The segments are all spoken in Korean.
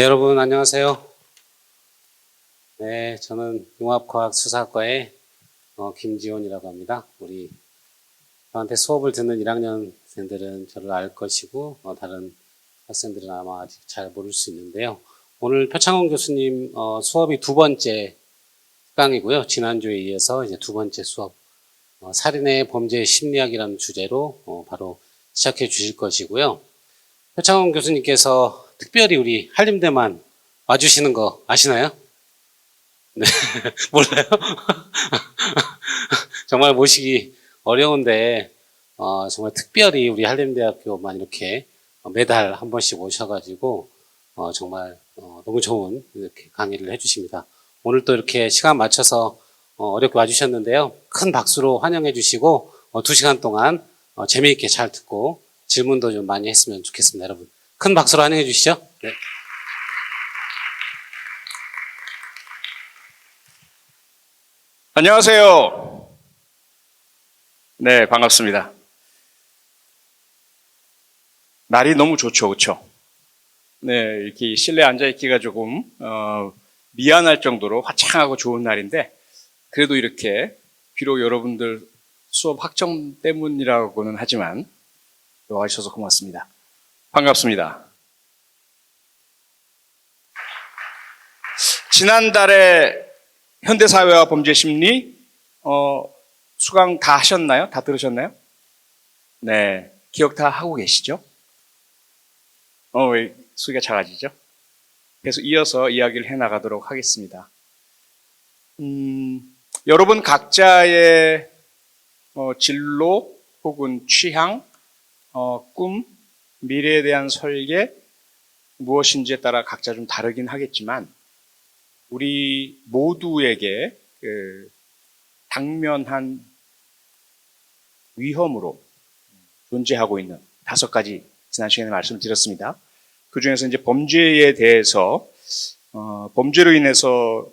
네, 여러분 안녕하세요. 네, 저는 융합과학수사과의 김지원이라고 합니다. 우리 저한테 수업을 듣는 1학년생들은 저를 알 것이고 다른 학생들은 아마 아직 잘 모를 수 있는데요. 오늘 표창원 교수님 수업이 두 번째 강이고요. 지난주에 이어서 이제 두 번째 수업 살인의 범죄 심리학이라는 주제로 바로 시작해 주실 것이고요. 표창원 교수님께서 특별히 우리 한림대만 와주시는 거 아시나요? 네, 몰라요? 정말 모시기 어려운데, 정말 특별히 우리 한림대학교만 이렇게 매달 한 번씩 오셔가지고, 정말, 너무 좋은 이렇게 강의를 해주십니다. 오늘 또 이렇게 시간 맞춰서, 어렵게 와주셨는데요. 큰 박수로 환영해 주시고, 2시간 동안, 재미있게 잘 듣고, 질문도 좀 많이 했으면 좋겠습니다, 여러분. 큰 박수로 환영해 주시죠. 네. 안녕하세요. 네, 반갑습니다. 날이 너무 좋죠, 그렇죠? 네, 이렇게 실내에 앉아있기가 조금 미안할 정도로 화창하고 좋은 날인데, 그래도 이렇게 비록 여러분들 수업 확정 때문이라고는 하지만 와주셔서 고맙습니다. 반갑습니다. 지난달에 현대사회와 범죄심리 수강 다 하셨나요? 다 들으셨나요? 네, 기억 다 하고 계시죠? 왜 소리가 작아지죠? 그래서 이어서 이야기를 해나가도록 하겠습니다. 여러분 각자의 진로 혹은 취향, 꿈, 미래에 대한 설계 무엇인지에 따라 각자 좀 다르긴 하겠지만 우리 모두에게 당면한 위험으로 존재하고 있는 5가지 지난 시간에 말씀을 드렸습니다. 그 중에서 이제 범죄에 대해서 범죄로 인해서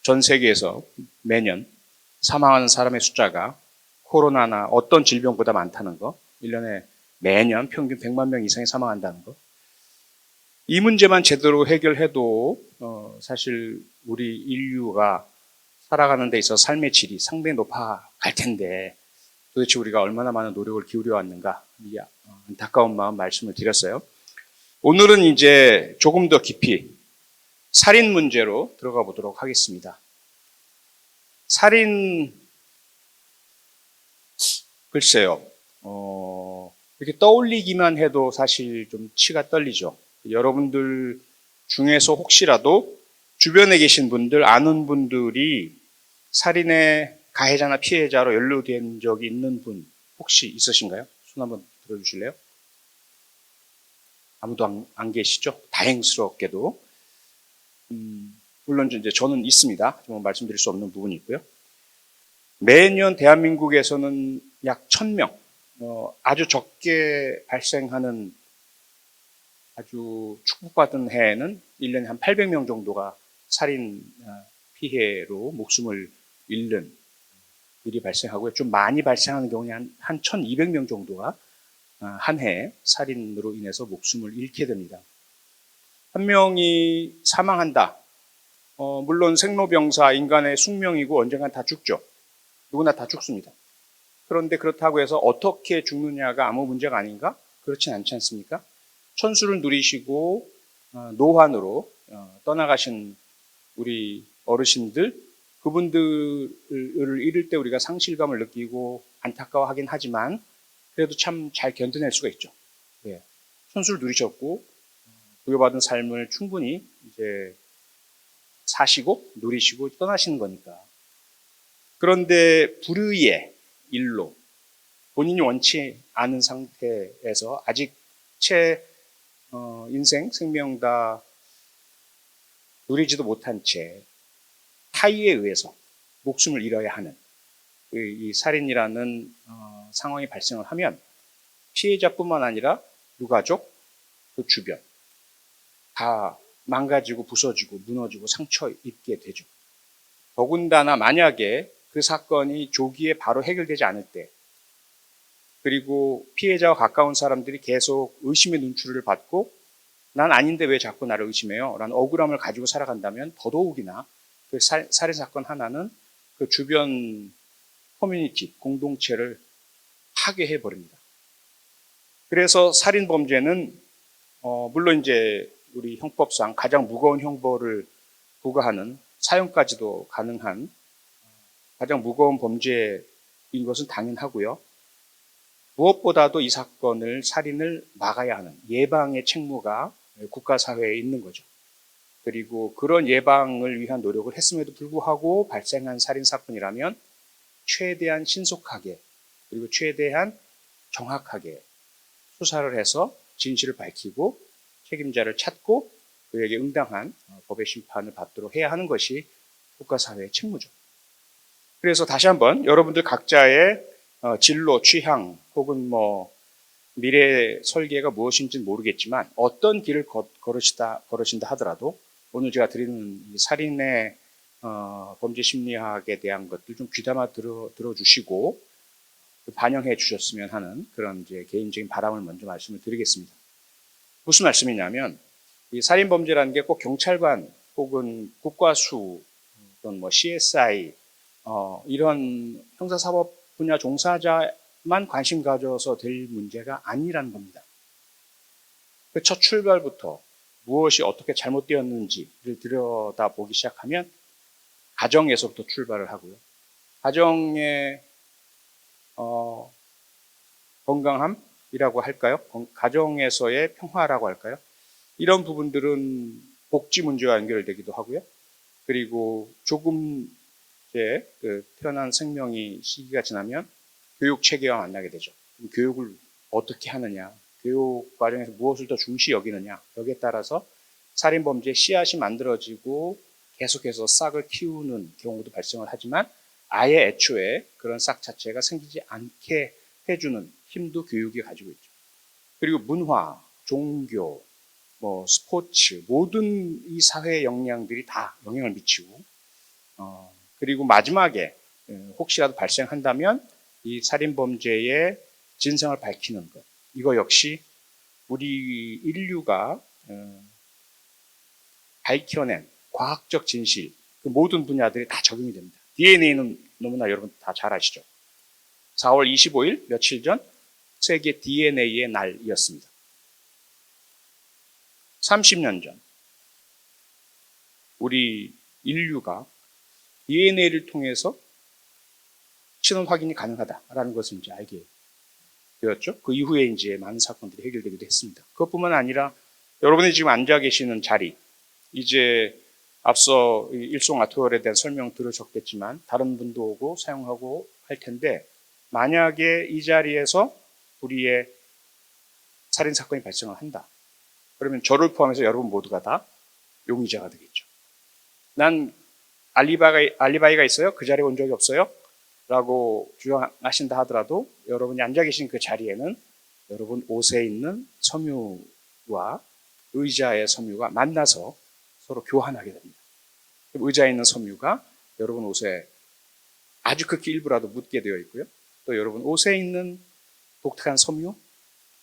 전 세계에서 매년 사망하는 사람의 숫자가 코로나나 어떤 질병보다 많다는 거, 1년에 매년 평균 100만 명 이상이 사망한다는 거. 이 문제만 제대로 해결해도 사실 우리 인류가 살아가는 데 있어서 삶의 질이 상당히 높아갈 텐데 도대체 우리가 얼마나 많은 노력을 기울여 왔는가, 이 안타까운 마음 말씀을 드렸어요. 오늘은 이제 조금 더 깊이 살인 문제로 들어가 보도록 하겠습니다. 살인, 글쎄요, 이렇게 떠올리기만 해도 사실 좀 치가 떨리죠. 여러분들 중에서 혹시라도 주변에 계신 분들, 아는 분들이 살인의 가해자나 피해자로 연루된 적이 있는 분 혹시 있으신가요? 손 한번 들어주실래요? 아무도 안 계시죠? 다행스럽게도. 물론 이제 저는 있습니다. 정말 말씀드릴 수 없는 부분이 있고요. 매년 대한민국에서는 약 1000명, 아주 적게 발생하는 아주 축복받은 해에는 1년에 한 800명 정도가 살인 피해로 목숨을 잃는 일이 발생하고요. 좀 많이 발생하는 경우는 한 1200명 정도가 한 해에 살인으로 인해서 목숨을 잃게 됩니다. 한 명이 사망한다. 물론 생로병사, 인간의 숙명이고 언젠간 다 죽죠. 누구나 다 죽습니다. 그런데 그렇다고 해서 어떻게 죽느냐가 아무 문제가 아닌가? 그렇진 않지 않습니까? 천수를 누리시고 노환으로 떠나가신 우리 어르신들, 그분들을 잃을 때 우리가 상실감을 느끼고 안타까워하긴 하지만 그래도 참 잘 견뎌낼 수가 있죠. 예. 천수를 누리셨고 부여받은 삶을 충분히 이제 사시고 누리시고 떠나시는 거니까. 그런데 불의의 일로 본인이 원치 않은 상태에서 아직 채 인생, 생명 다 누리지도 못한 채 타의에 의해서 목숨을 잃어야 하는 이 살인이라는 상황이 발생을 하면 피해자뿐만 아니라 유가족, 그 주변 다 망가지고 부서지고 무너지고 상처 입게 되죠. 더군다나 만약에 그 사건이 조기에 바로 해결되지 않을 때, 그리고 피해자와 가까운 사람들이 계속 의심의 눈초리를 받고 난 아닌데 왜 자꾸 나를 의심해요? 라는 억울함을 가지고 살아간다면 더더욱이나 그 살인사건 하나는 그 주변 커뮤니티, 공동체를 파괴해 버립니다. 그래서 살인범죄는 물론 이제 우리 형법상 가장 무거운 형벌을 부과하는 사형까지도 가능한 가장 무거운 범죄인 것은 당연하고요. 무엇보다도 이 사건을 살인을 막아야 하는 예방의 책무가 국가 사회에 있는 거죠. 그리고 그런 예방을 위한 노력을 했음에도 불구하고 발생한 살인 사건이라면 최대한 신속하게 그리고 최대한 정확하게 수사를 해서 진실을 밝히고 책임자를 찾고 그에게 응당한 법의 심판을 받도록 해야 하는 것이 국가 사회의 책무죠. 그래서 다시 한번 여러분들 각자의 진로, 취향 혹은 미래 설계가 무엇인지는 모르겠지만 어떤 길을 걸으신다 하더라도 오늘 제가 드리는 이 살인의 범죄 심리학에 대한 것들 좀 귀담아 들어주시고 반영해 주셨으면 하는 그런 이제 개인적인 바람을 먼저 말씀을 드리겠습니다. 무슨 말씀이냐면 이 살인 범죄라는 게 꼭 경찰관 혹은 국과수 또는 CSI 이런 형사사법 분야 종사자만 관심 가져서 될 문제가 아니라는 겁니다. 그 첫 출발부터 무엇이 어떻게 잘못되었는지를 들여다보기 시작하면 가정에서부터 출발을 하고요. 가정의 건강함이라고 할까요? 가정에서의 평화라고 할까요? 이런 부분들은 복지 문제와 연결되기도 하고요. 그리고 조금 이제 태어난 생명이 시기가 지나면 교육 체계와 만나게 되죠. 교육을 어떻게 하느냐, 교육 과정에서 무엇을 더 중시 여기느냐, 여기에 따라서 살인범죄의 씨앗이 만들어지고 계속해서 싹을 키우는 경우도 발생을 하지만 아예 애초에 그런 싹 자체가 생기지 않게 해주는 힘도 교육이 가지고 있죠. 그리고 문화, 종교, 스포츠 모든 이 사회 역량들이 다 영향을 미치고 그리고 마지막에 혹시라도 발생한다면 이 살인범죄의 진상을 밝히는 것 이거 역시 우리 인류가 밝혀낸 과학적 진실 그 모든 분야들이 다 적용이 됩니다. DNA는 너무나 여러분 다 잘 아시죠? 4월 25일 며칠 전 세계 DNA의 날이었습니다. 30년 전 우리 인류가 DNA를 통해서 신원 확인이 가능하다라는 것을 이제 알게 되었죠. 그 이후에 이제 많은 사건들이 해결되기도 했습니다. 그것뿐만 아니라 여러분이 지금 앉아 계시는 자리, 이제 앞서 일송아트월에 대한 설명 들으셨겠지만 다른 분도 오고 사용하고 할 텐데 만약에 이 자리에서 우리의 살인 사건이 발생을 한다. 그러면 저를 포함해서 여러분 모두가 다 용의자가 되겠죠. 난 알리바이가 있어요? 그 자리에 온 적이 없어요? 라고 주장하신다 하더라도 여러분이 앉아 계신 그 자리에는 여러분 옷에 있는 섬유와 의자의 섬유가 만나서 서로 교환하게 됩니다. 의자에 있는 섬유가 여러분 옷에 아주 극히 일부라도 묻게 되어 있고요. 또 여러분 옷에 있는 독특한 섬유,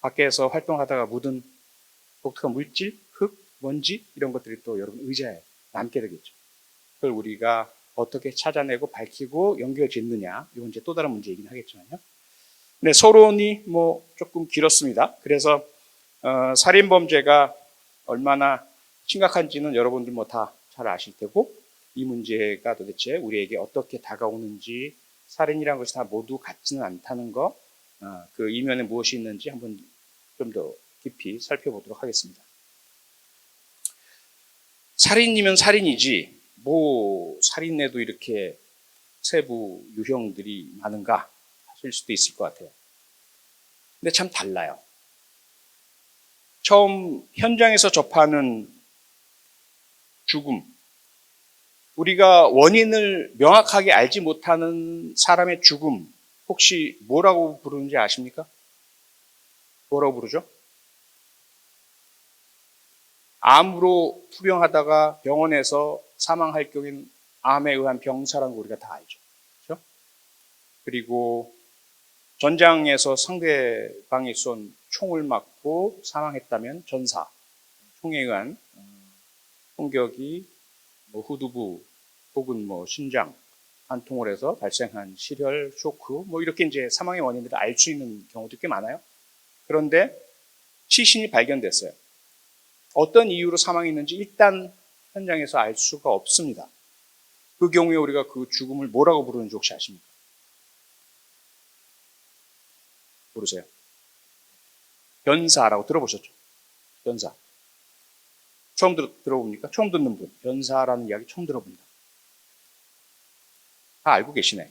밖에서 활동하다가 묻은 독특한 물질, 흙, 먼지 이런 것들이 또 여러분 의자에 남게 되겠죠. 그걸 우리가 어떻게 찾아내고 밝히고 연결 짓느냐 이건 이제 또 다른 문제이긴 하겠지만요. 네, 서론이 조금 길었습니다. 그래서 살인 범죄가 얼마나 심각한지는 여러분들 다 잘 아실 테고 이 문제가 도대체 우리에게 어떻게 다가오는지 살인이라는 것이 다 모두 같지는 않다는 거, 그 이면에 무엇이 있는지 한번 좀 더 깊이 살펴보도록 하겠습니다. 살인이면 살인이지 살인에도 이렇게 세부 유형들이 많은가 하실 수도 있을 것 같아요. 근데 참 달라요. 처음 현장에서 접하는 죽음, 우리가 원인을 명확하게 알지 못하는 사람의 죽음 혹시 뭐라고 부르는지 아십니까? 뭐라고 부르죠? 암으로 투병하다가 병원에서 사망할 경우에는 암에 의한 병사라는 거 우리가 다 알죠. 그렇죠? 그리고 전장에서 상대방이 쏜 총을 맞고 사망했다면 전사, 총에 의한 총격이 뭐 후두부 혹은 뭐 심장, 관통을 해서 발생한 실혈, 쇼크, 뭐 이렇게 이제 사망의 원인들을 알 수 있는 경우도 꽤 많아요. 그런데 시신이 발견됐어요. 어떤 이유로 사망했는지 일단 현장에서 알 수가 없습니다. 그 경우에 우리가 그 죽음을 뭐라고 부르는지 혹시 아십니까? 모르세요? 변사라고 들어보셨죠? 변사. 처음 들어봅니까? 처음 듣는 분. 변사라는 이야기 처음 들어봅니다. 다 알고 계시네.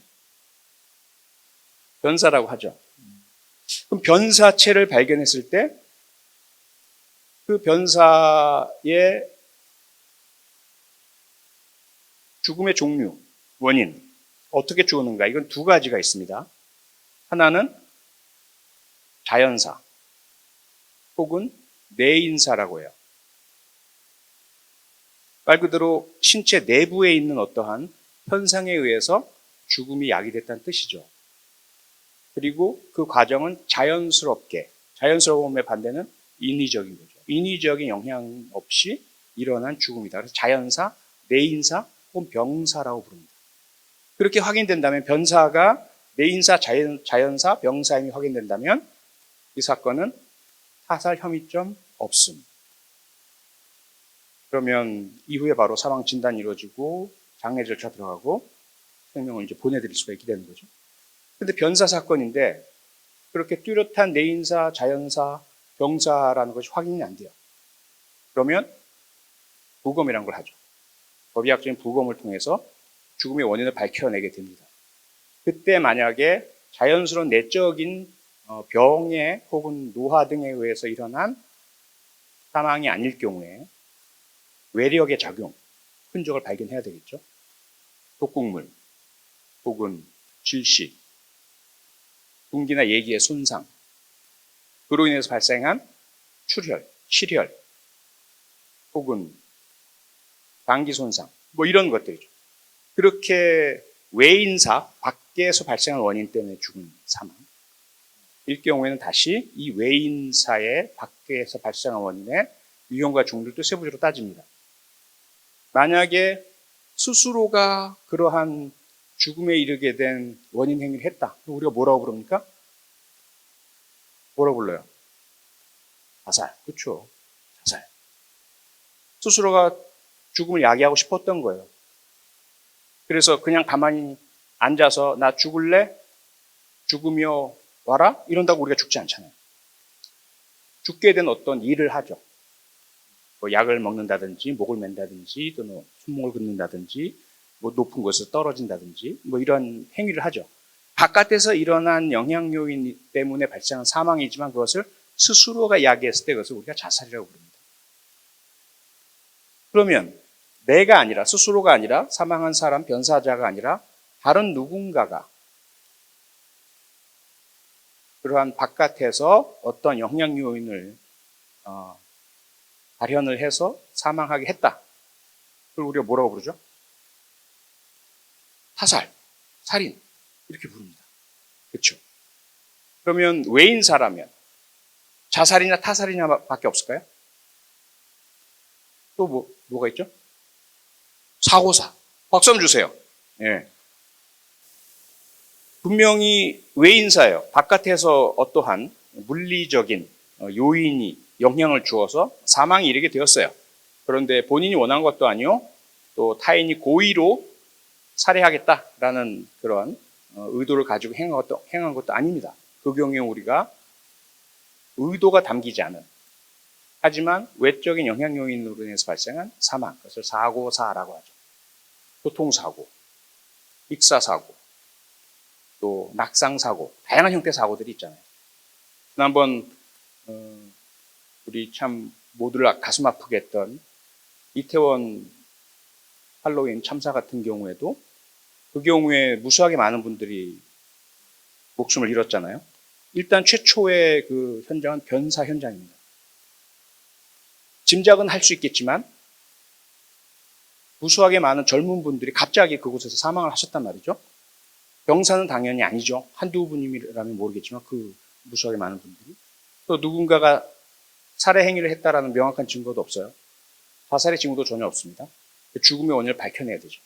변사라고 하죠. 그럼 변사체를 발견했을 때 그 변사의 죽음의 종류, 원인, 어떻게 죽었는가? 이건 두 가지가 있습니다. 하나는 자연사 혹은 내인사라고 해요. 말 그대로 신체 내부에 있는 어떠한 현상에 의해서 죽음이 야기됐다는 뜻이죠. 그리고 그 과정은 자연스럽게, 자연스러움의 반대는 인위적인 거죠. 인위적인 영향 없이 일어난 죽음이다. 그래서 자연사, 내인사 혹은 병사라고 부릅니다. 그렇게 확인된다면 변사가 내인사, 자연사, 병사임이 확인된다면 이 사건은 타살 혐의점 없음. 그러면 이후에 바로 사망 진단이 이루어지고 장례 절차 들어가고 생명을 이제 보내드릴 수가 있게 되는 거죠. 근데 변사 사건인데 그렇게 뚜렷한 내인사, 자연사, 병사라는 것이 확인이 안 돼요. 그러면 부검이라는 걸 하죠. 법의학적인 부검을 통해서 죽음의 원인을 밝혀내게 됩니다. 그때 만약에 자연스러운 내적인 병에 혹은 노화 등에 의해서 일어난 사망이 아닐 경우에 외력의 작용, 흔적을 발견해야 되겠죠. 독극물 혹은 질식, 둔기나 예기의 손상, 그로 인해서 발생한 출혈, 실혈, 혹은 방기 손상, 뭐 이런 것들이죠. 그렇게 외인사, 밖에서 발생한 원인 때문에 죽은 사망. 일 경우에는 다시 이 외인사의 밖에서 발생한 원인의 유형과 종류도 세부적으로 따집니다. 만약에 스스로가 그러한 죽음에 이르게 된 원인 행위를 했다. 우리가 뭐라고 부릅니까? 뭐라고 불러요? 자살. 그렇죠. 자살. 스스로가 죽음을 야기하고 싶었던 거예요. 그래서 그냥 가만히 앉아서 나 죽을래? 죽으며 와라? 이런다고 우리가 죽지 않잖아요. 죽게 된 어떤 일을 하죠. 뭐 약을 먹는다든지, 목을 맨다든지, 또는 손목을 긋는다든지, 뭐 높은 곳에서 떨어진다든지, 뭐 이런 행위를 하죠. 바깥에서 일어난 영향 요인 때문에 발생한 사망이지만 그것을 스스로가 야기했을 때 그것을 우리가 자살이라고 부릅니다. 그러면 내가 아니라, 스스로가 아니라, 사망한 사람, 변사자가 아니라 다른 누군가가 그러한 바깥에서 어떤 영향 요인을 발현을 해서 사망하게 했다. 그걸 우리가 뭐라고 부르죠? 타살, 살인 이렇게 부릅니다. 그렇죠? 그러면 외인사라면 자살이냐 타살이냐밖에 없을까요? 또 뭐가 있죠? 사고사. 박수 한번 주세요. 예. 분명히 외인사예요. 바깥에서 어떠한 물리적인 요인이 영향을 주어서 사망에 이르게 되었어요. 그런데 본인이 원한 것도 아니요, 또 타인이 고의로 살해하겠다라는 그런 의도를 가지고 행한 것도 아닙니다. 그 경우에 우리가 의도가 담기지 않은, 하지만 외적인 영향 요인으로 인해서 발생한 사망, 그것을 사고사라고 하죠. 교통사고, 익사사고, 또 낙상사고, 다양한 형태의 사고들이 있잖아요. 지난번 우리 참 모두를 가슴 아프게 했던 이태원 할로윈 참사 같은 경우에도 그 경우에 무수하게 많은 분들이 목숨을 잃었잖아요. 일단 최초의 그 현장은 변사 현장입니다. 짐작은 할 수 있겠지만 무수하게 많은 젊은 분들이 갑자기 그곳에서 사망을 하셨단 말이죠. 병사는 당연히 아니죠. 한두 분이라면 모르겠지만 그 무수하게 많은 분들이. 또 누군가가 살해 행위를 했다라는 명확한 증거도 없어요. 자살의 징후도 전혀 없습니다. 죽음의 원인을 밝혀내야 되죠.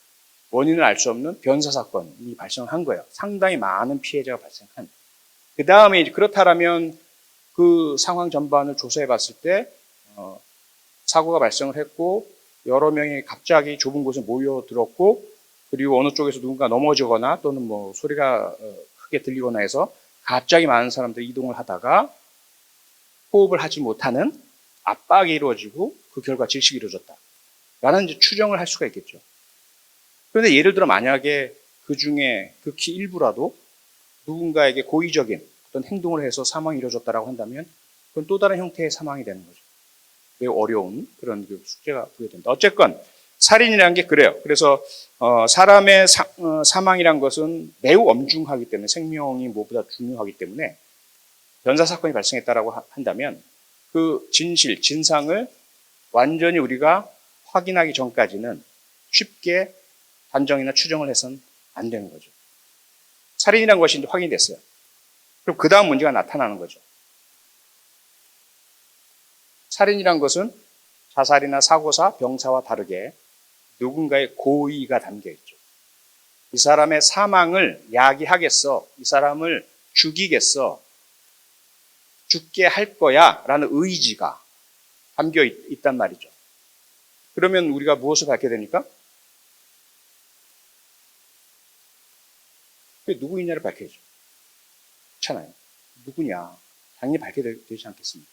원인을 알 수 없는 변사 사건이 발생한 거예요. 상당히 많은 피해자가 발생한. 그 다음에 이제 그렇다라면 그 상황 전반을 조사해 봤을 때 사고가 발생을 했고 여러 명이 갑자기 좁은 곳에 모여들었고 그리고 어느 쪽에서 누군가 넘어지거나 또는 뭐 소리가 크게 들리거나 해서 갑자기 많은 사람들이 이동을 하다가 호흡을 하지 못하는 압박이 이루어지고 그 결과 질식이 이루어졌다. 라는 이제 추정을 할 수가 있겠죠. 그런데 예를 들어 만약에 그 중에 극히 일부라도 누군가에게 고의적인 어떤 행동을 해서 사망이 이루어졌다라고 한다면 그건 또 다른 형태의 사망이 되는 거죠. 매우 어려운 그런 숙제가 부여된다. 어쨌건 살인이라는 게 그래요. 그래서 사람의 사망이란 것은 매우 엄중하기 때문에 생명이 무엇보다 중요하기 때문에 변사 사건이 발생했다라고 한다면 그 진실, 진상을 완전히 우리가 확인하기 전까지는 쉽게 단정이나 추정을 해서는 안 되는 거죠. 살인이라는 것이 이제 확인이 됐어요. 그럼 그 다음 문제가 나타나는 거죠. 살인이란 것은 자살이나 사고사, 병사와 다르게 누군가의 고의가 담겨 있죠. 이 사람의 사망을 야기하겠어, 이 사람을 죽이겠어, 죽게 할 거야 라는 의지가 담겨 있단 말이죠. 그러면 우리가 무엇을 밝혀야 됩니까? 누구이냐를 밝혀야죠. 그렇잖아요. 누구냐? 당연히 밝혀야 되지 않겠습니까?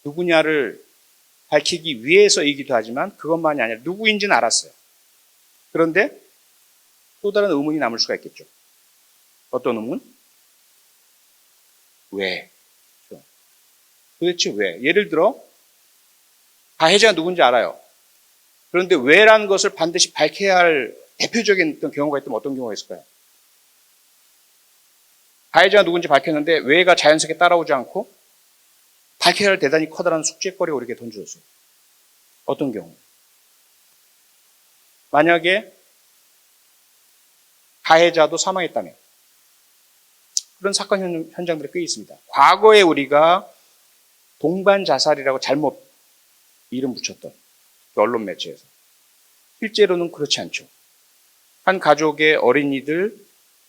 누구냐를 밝히기 위해서이기도 하지만 그것만이 아니라 누구인지는 알았어요. 그런데 또 다른 의문이 남을 수가 있겠죠. 어떤 의문? 왜? 도대체 왜? 예를 들어 가해자가 누군지 알아요. 그런데 왜라는 것을 반드시 밝혀야 할 대표적인 어떤 경우가 있다면 어떤 경우가 있을까요? 가해자가 누군지 밝혔는데 왜가 자연스럽게 따라오지 않고 밝혀야 할 대단히 커다란 숙제거리가 우리에게 던져졌어요. 어떤 경우? 만약에 가해자도 사망했다면 그런 사건 현장들이 꽤 있습니다. 과거에 우리가 동반 자살이라고 잘못 이름 붙였던 그 언론 매체에서 실제로는 그렇지 않죠. 한 가족의 어린이들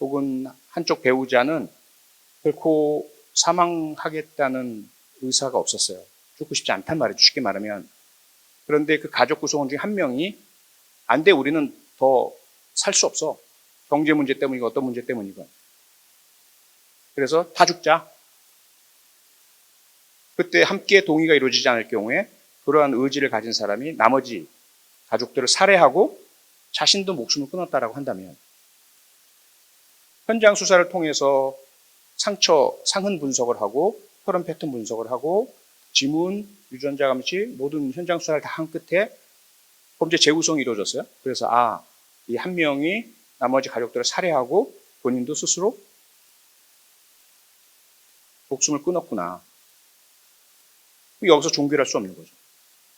혹은 한쪽 배우자는 결코 사망하겠다는 의사가 없었어요. 죽고 싶지 않단 말이죠. 쉽게 말하면. 그런데 그 가족 구성원 중에 한 명이 안 돼, 우리는 더 살 수 없어. 경제 문제 때문이고 어떤 문제 때문이건. 그래서 다 죽자. 그때 함께 동의가 이루어지지 않을 경우에 그러한 의지를 가진 사람이 나머지 가족들을 살해하고 자신도 목숨을 끊었다라고 한다면 현장 수사를 통해서 상흔 분석을 하고 혈흔 패턴 분석을 하고 지문, 유전자 감시 모든 현장 수사를 다 한 끝에 범죄 재구성이 이루어졌어요. 그래서 이 한 명이 나머지 가족들을 살해하고 본인도 스스로 목숨을 끊었구나. 여기서 종결할 수 없는 거죠.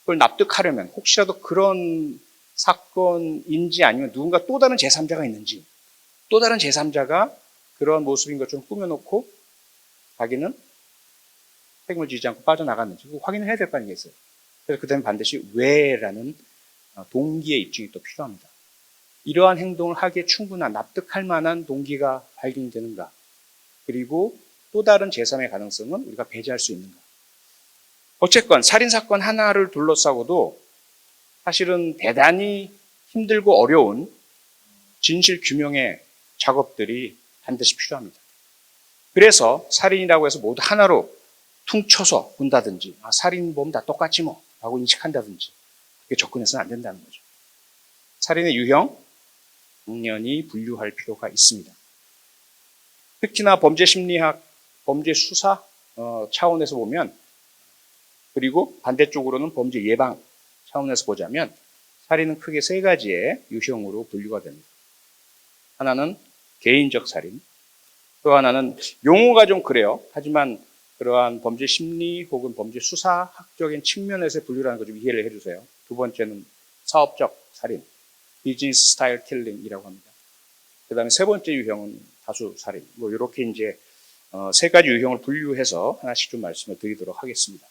그걸 납득하려면 혹시라도 그런 사건인지 아니면 누군가 또 다른 제3자가 있는지 또 다른 제3자가 그런 모습인 것처럼 꾸며놓고 자기는 책임을 지지 않고 빠져나갔는지 그거 확인을 해야 될 거 아니겠어요. 그래서 그 다음에 반드시 왜라는 동기의 입증이 또 필요합니다. 이러한 행동을 하기에 충분한 납득할 만한 동기가 발견되는가 그리고 또 다른 제3의 가능성은 우리가 배제할 수 있는가. 어쨌건 살인사건 하나를 둘러싸고도 사실은 대단히 힘들고 어려운 진실 규명의 작업들이 반드시 필요합니다. 그래서 살인이라고 해서 모두 하나로 퉁쳐서 본다든지 살인 보면 다 똑같지 뭐 라고 인식한다든지 그렇게 접근해서는 안 된다는 거죠. 살인의 유형 당연히 분류할 필요가 있습니다. 특히나 범죄 심리학, 범죄 수사 차원에서 보면 그리고 반대쪽으로는 범죄 예방 차원에서 보자면 살인은 크게 세 가지의 유형으로 분류가 됩니다. 하나는 개인적 살인, 또 하나는 용어가 좀 그래요. 하지만 그러한 범죄 심리 혹은 범죄 수사학적인 측면에서 분류라는 거 좀 이해를 해주세요. 두 번째는 사업적 살인, 비즈니스 스타일 킬링이라고 합니다. 그 다음에 세 번째 유형은 다수 살인. 이렇게 이제 세 가지 유형을 분류해서 하나씩 좀 말씀을 드리도록 하겠습니다.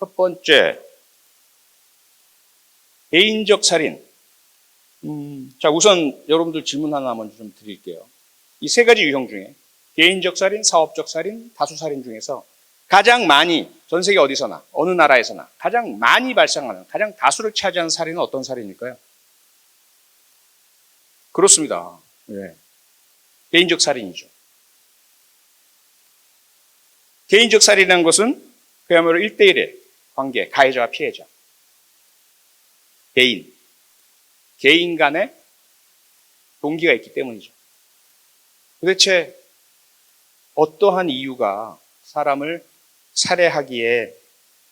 첫 번째, 개인적 살인. 자, 우선 여러분들 질문 하나 먼저 좀 드릴게요. 이 세 가지 유형 중에 개인적 살인, 사업적 살인, 다수 살인 중에서 가장 많이 전 세계 어디서나 어느 나라에서나 가장 많이 발생하는, 가장 다수를 차지하는 살인은 어떤 살인일까요? 그렇습니다. 네. 개인적 살인이죠. 개인적 살인이라는 것은 그야말로 1대1의 관계, 가해자와 피해자. 개인 간의 동기가 있기 때문이죠. 도대체 어떠한 이유가 사람을 살해하기에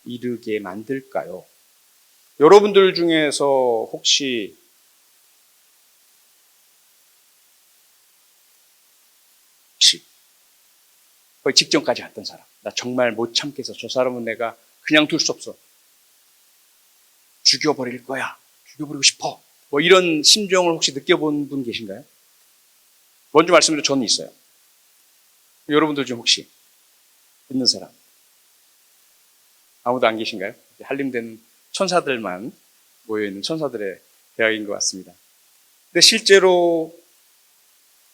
이르게 만들까요? 여러분들 중에서 혹시 거의 직전까지 갔던 사람, 나 정말 못 참겠어. 저 사람은 내가 그냥 둘 수 없어. 죽여버릴 거야. 죽여버리고 싶어. 뭐 이런 심정을 혹시 느껴본 분 계신가요? 먼저 말씀드려 저는 있어요. 여러분들 중 혹시 있는 사람? 아무도 안 계신가요? 한림대는 천사들만 모여있는 천사들의 대학인 것 같습니다. 근데 실제로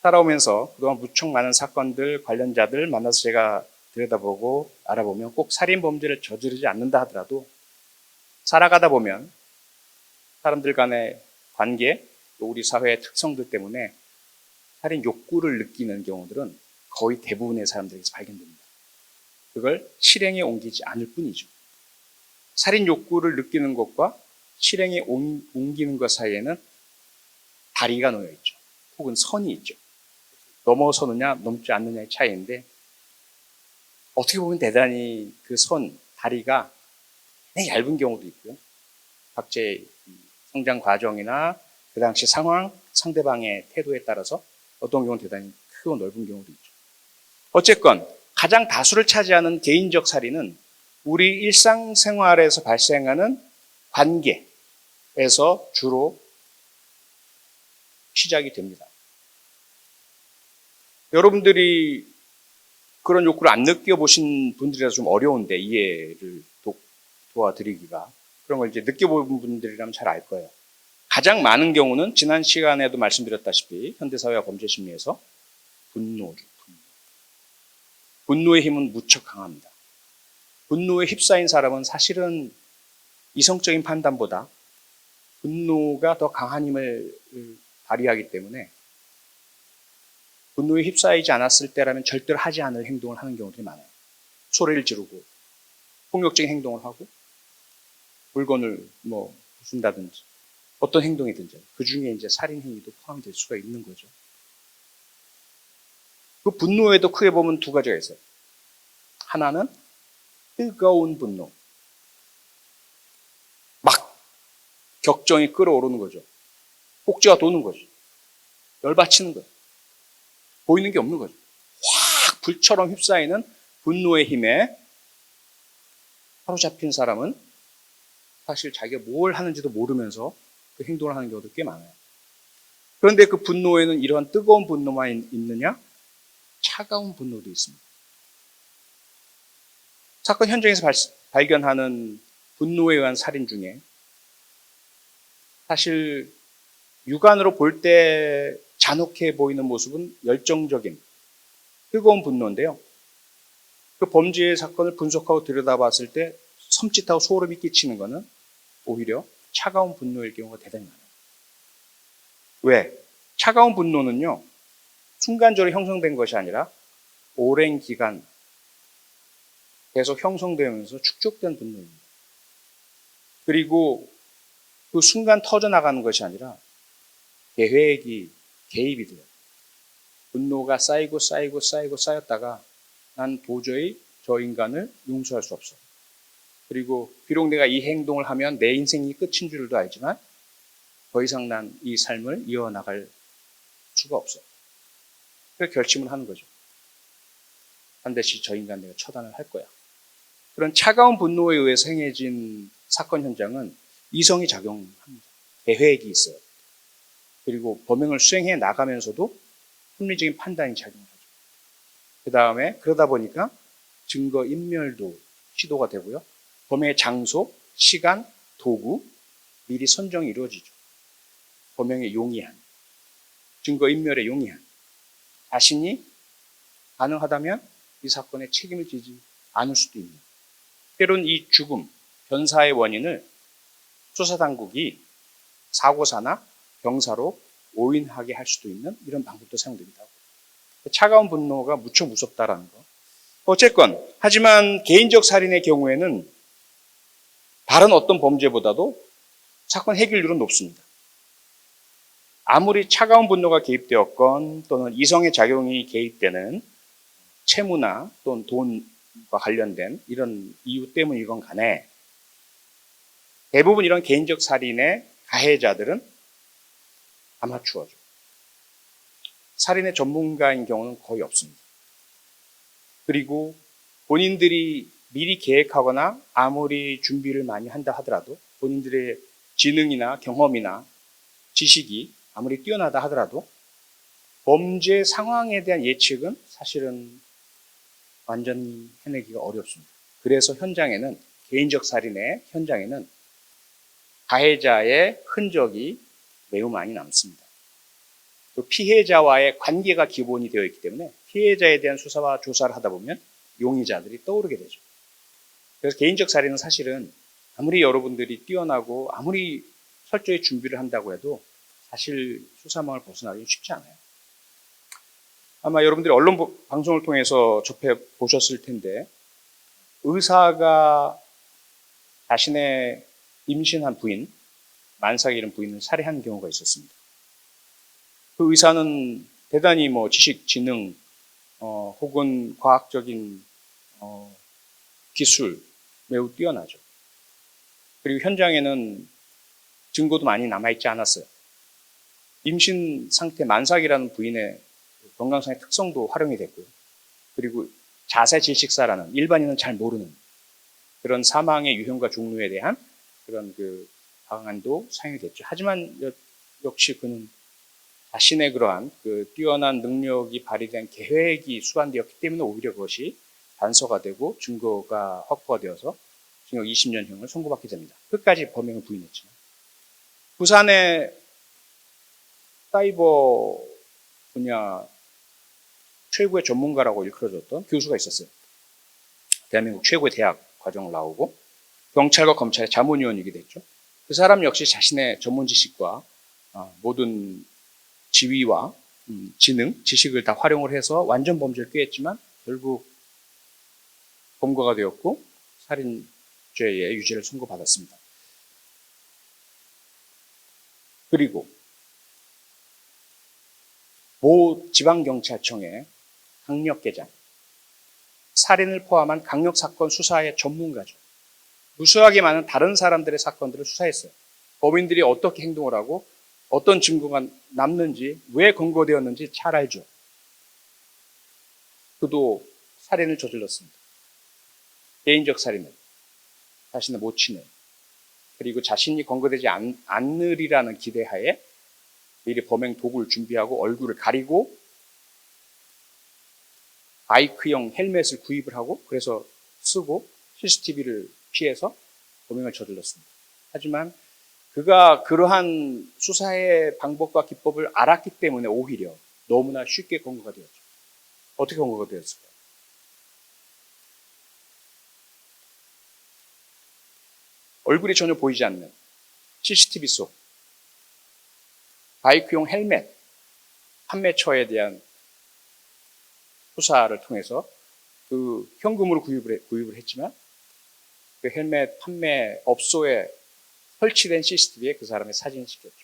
살아오면서 그동안 무척 많은 사건들, 관련자들 만나서 제가 들여다보고 알아보면 꼭 살인 범죄를 저지르지 않는다 하더라도 살아가다 보면 사람들 간의 관계, 또 우리 사회의 특성들 때문에 살인 욕구를 느끼는 경우들은 거의 대부분의 사람들에게서 발견됩니다. 그걸 실행에 옮기지 않을 뿐이죠. 살인 욕구를 느끼는 것과 실행에 옮기는 것 사이에는 다리가 놓여 있죠. 혹은 선이 있죠. 넘어서느냐 넘지 않느냐의 차이인데 어떻게 보면 대단히 그 선, 다리가 얇은 경우도 있고요. 각자의 성장 과정이나 그 당시 상황, 상대방의 태도에 따라서 어떤 경우는 대단히 크고 넓은 경우도 있죠. 어쨌건 가장 다수를 차지하는 개인적 살인은 우리 일상생활에서 발생하는 관계에서 주로 시작이 됩니다. 여러분들이 그런 욕구를 안 느껴보신 분들이라서 좀 어려운데 이해를 도와드리기가 그런 걸 이제 느껴본 분들이라면 잘 알 거예요. 가장 많은 경우는 지난 시간에도 말씀드렸다시피 현대사회와 범죄심리에서 분노죠. 분노의 힘은 무척 강합니다. 분노에 휩싸인 사람은 사실은 이성적인 판단보다 분노가 더 강한 힘을 발휘하기 때문에 분노에 휩싸이지 않았을 때라면 절대로 하지 않을 행동을 하는 경우들이 많아요. 소리를 지르고 폭력적인 행동을 하고 물건을 부순다든지 어떤 행동이든지 그 중에 이제 살인 행위도 포함이 될 수가 있는 거죠. 그 분노에도 크게 보면 두 가지가 있어요. 하나는 뜨거운 분노. 막 격정이 끓어오르는 거죠. 꼭지가 도는 거죠. 열받치는 거죠. 보이는 게 없는 거죠. 확 불처럼 휩싸이는 분노의 힘에 사로잡힌 사람은 사실 자기가 뭘 하는지도 모르면서 그 행동을 하는 경우도 꽤 많아요. 그런데 그 분노에는 이러한 뜨거운 분노만 있느냐? 차가운 분노도 있습니다. 사건 현장에서 발견하는 분노에 의한 살인 중에 사실 육안으로 볼 때 잔혹해 보이는 모습은 열정적인 뜨거운 분노인데요. 그 범죄의 사건을 분석하고 들여다봤을 때 섬찟하고 소름이 끼치는 것은 오히려 차가운 분노일 경우가 대단히 많아요. 왜? 차가운 분노는요, 순간적으로 형성된 것이 아니라 오랜 기간 계속 형성되면서 축적된 분노입니다. 그리고 그 순간 터져나가는 것이 아니라 계획이 개입이 돼요. 분노가 쌓이고 쌓였다가 난 도저히 저 인간을 용서할 수 없어. 그리고 비록 내가 이 행동을 하면 내 인생이 끝인 줄도 알지만 더 이상 난 이 삶을 이어나갈 수가 없어. 그래서 결심을 하는 거죠. 반드시 저 인간 내가 처단을 할 거야. 그런 차가운 분노에 의해서 행해진 사건 현장은 이성이 작용합니다. 계획이 있어요. 그리고 범행을 수행해 나가면서도 합리적인 판단이 작용하죠. 그 다음에 그러다 보니까 증거 인멸도 시도가 되고요. 범행의 장소, 시간, 도구 미리 선정이 이루어지죠. 범행의 용이한, 증거인멸의 용이한, 자신이 가능하다면 이 사건에 책임을 지지 않을 수도 있는, 때론 이 죽음, 변사의 원인을 수사당국이 사고사나 병사로 오인하게 할 수도 있는 이런 방법도 사용되기도 하고, 차가운 분노가 무척 무섭다라는 거. 어쨌건 하지만 개인적 살인의 경우에는 다른 어떤 범죄보다도 사건 해결률은 높습니다. 아무리 차가운 분노가 개입되었건 또는 이성의 작용이 개입되는 채무나 또는 돈과 관련된 이런 이유 때문이건 간에 대부분 이런 개인적 살인의 가해자들은 아마추어죠. 살인의 전문가인 경우는 거의 없습니다. 그리고 본인들이 미리 계획하거나 아무리 준비를 많이 한다 하더라도 본인들의 지능이나 경험이나 지식이 아무리 뛰어나다 하더라도 범죄 상황에 대한 예측은 사실은 완전히 해내기가 어렵습니다. 그래서 현장에는, 개인적 살인의 현장에는 가해자의 흔적이 매우 많이 남습니다. 또 피해자와의 관계가 기본이 되어 있기 때문에 피해자에 대한 수사와 조사를 하다 보면 용의자들이 떠오르게 되죠. 그래서 개인적 살인은 사실은 아무리 여러분들이 뛰어나고 아무리 철저히 준비를 한다고 해도 사실 수사망을 벗어나기 쉽지 않아요. 아마 여러분들이 언론 방송을 통해서 접해보셨을 텐데 의사가 자신의 임신한 부인, 만삭이 이른 부인을 살해한 경우가 있었습니다. 그 의사는 대단히 지식, 지능, 혹은 과학적인 기술 매우 뛰어나죠. 그리고 현장에는 증거도 많이 남아있지 않았어요. 임신 상태 만삭이라는 부인의 건강상의 특성도 활용이 됐고요. 그리고 자세 질식사라는 일반인은 잘 모르는 그런 사망의 유형과 종류에 대한 그런 방안도 사용이 됐죠. 하지만 역시 그는 자신의 그러한 뛰어난 능력이 발휘된 계획이 수반되었기 때문에 오히려 그것이 단서가 되고 증거가 확보가 되어서 징역 20년형을 선고받게 됩니다. 끝까지 범행을 부인했지만. 부산의 사이버 분야 최고의 전문가라고 일컬어졌던 교수가 있었어요. 대한민국 최고의 대학 과정을 나오고 경찰과 검찰의 자문위원이기도 했죠. 그 사람 역시 자신의 전문 지식과 모든 지위와 지능, 지식을 다 활용을 해서 완전 범죄를 꾀했지만 결국 검거가 되었고 살인죄의 유죄를 선고받았습니다. 그리고 모 지방경찰청의 강력계장, 살인을 포함한 강력사건 수사의 전문가죠. 무수하게 많은 다른 사람들의 사건들을 수사했어요. 범인들이 어떻게 행동을 하고 어떤 증거가 남는지, 왜 검거되었는지 잘 알죠. 그도 살인을 저질렀습니다. 개인적 살인을, 자신의 모친을, 그리고 자신이 검거되지 않으리라는 기대하에 미리 범행 도구를 준비하고 얼굴을 가리고 바이크형 헬멧을 구입을 하고 그래서 쓰고 CCTV를 피해서 범행을 저질렀습니다. 하지만 그가 그러한 수사의 방법과 기법을 알았기 때문에 오히려 너무나 쉽게 검거가 되었죠. 어떻게 검거가 되었을까요? 얼굴이 전혀 보이지 않는 CCTV 속 바이크용 헬멧 판매처에 대한 수사를 통해서 그 현금으로 구입을 했지만 그 헬멧 판매 업소에 설치된 CCTV에 그 사람의 사진을 찍혔죠.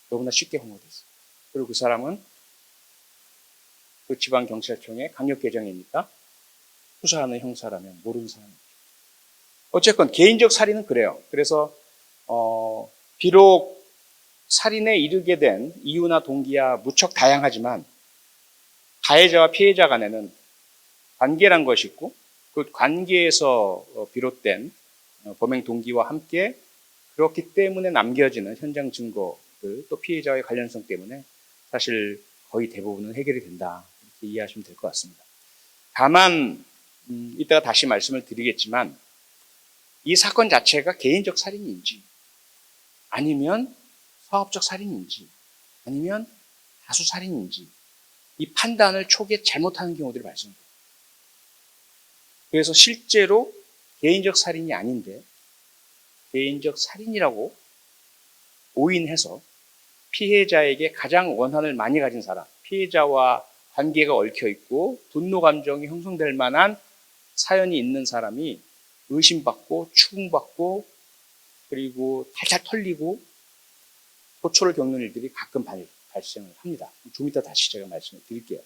너무나 쉽게 홍보됐어요. 그리고 그 사람은 그 지방경찰청의 강력계장이니까 수사하는 형사라면 모르는 사람이죠. 어쨌건 개인적 살인은 그래요. 그래서 비록 살인에 이르게 된 이유나 동기야 무척 다양하지만 가해자와 피해자 간에는 관계란 것이 있고 그 관계에서 비롯된 범행 동기와 함께 그렇기 때문에 남겨지는 현장 증거들 또 피해자와의 관련성 때문에 사실 거의 대부분은 해결이 된다. 이렇게 이해하시면 될 것 같습니다. 다만 이따가 다시 말씀을 드리겠지만 이 사건 자체가 개인적 살인인지 아니면 사업적 살인인지 아니면 다수 살인인지 이 판단을 초기에 잘못하는 경우들이 발생해요. 그래서 실제로 개인적 살인이 아닌데 개인적 살인이라고 오인해서 피해자에게 가장 원한을 많이 가진 사람, 피해자와 관계가 얽혀 있고 분노 감정이 형성될 만한 사연이 있는 사람이 의심받고 추궁받고 그리고 탈탈 털리고 호초를 겪는 일들이 가끔 발생을 합니다. 좀 이따 다시 제가 말씀을 드릴게요.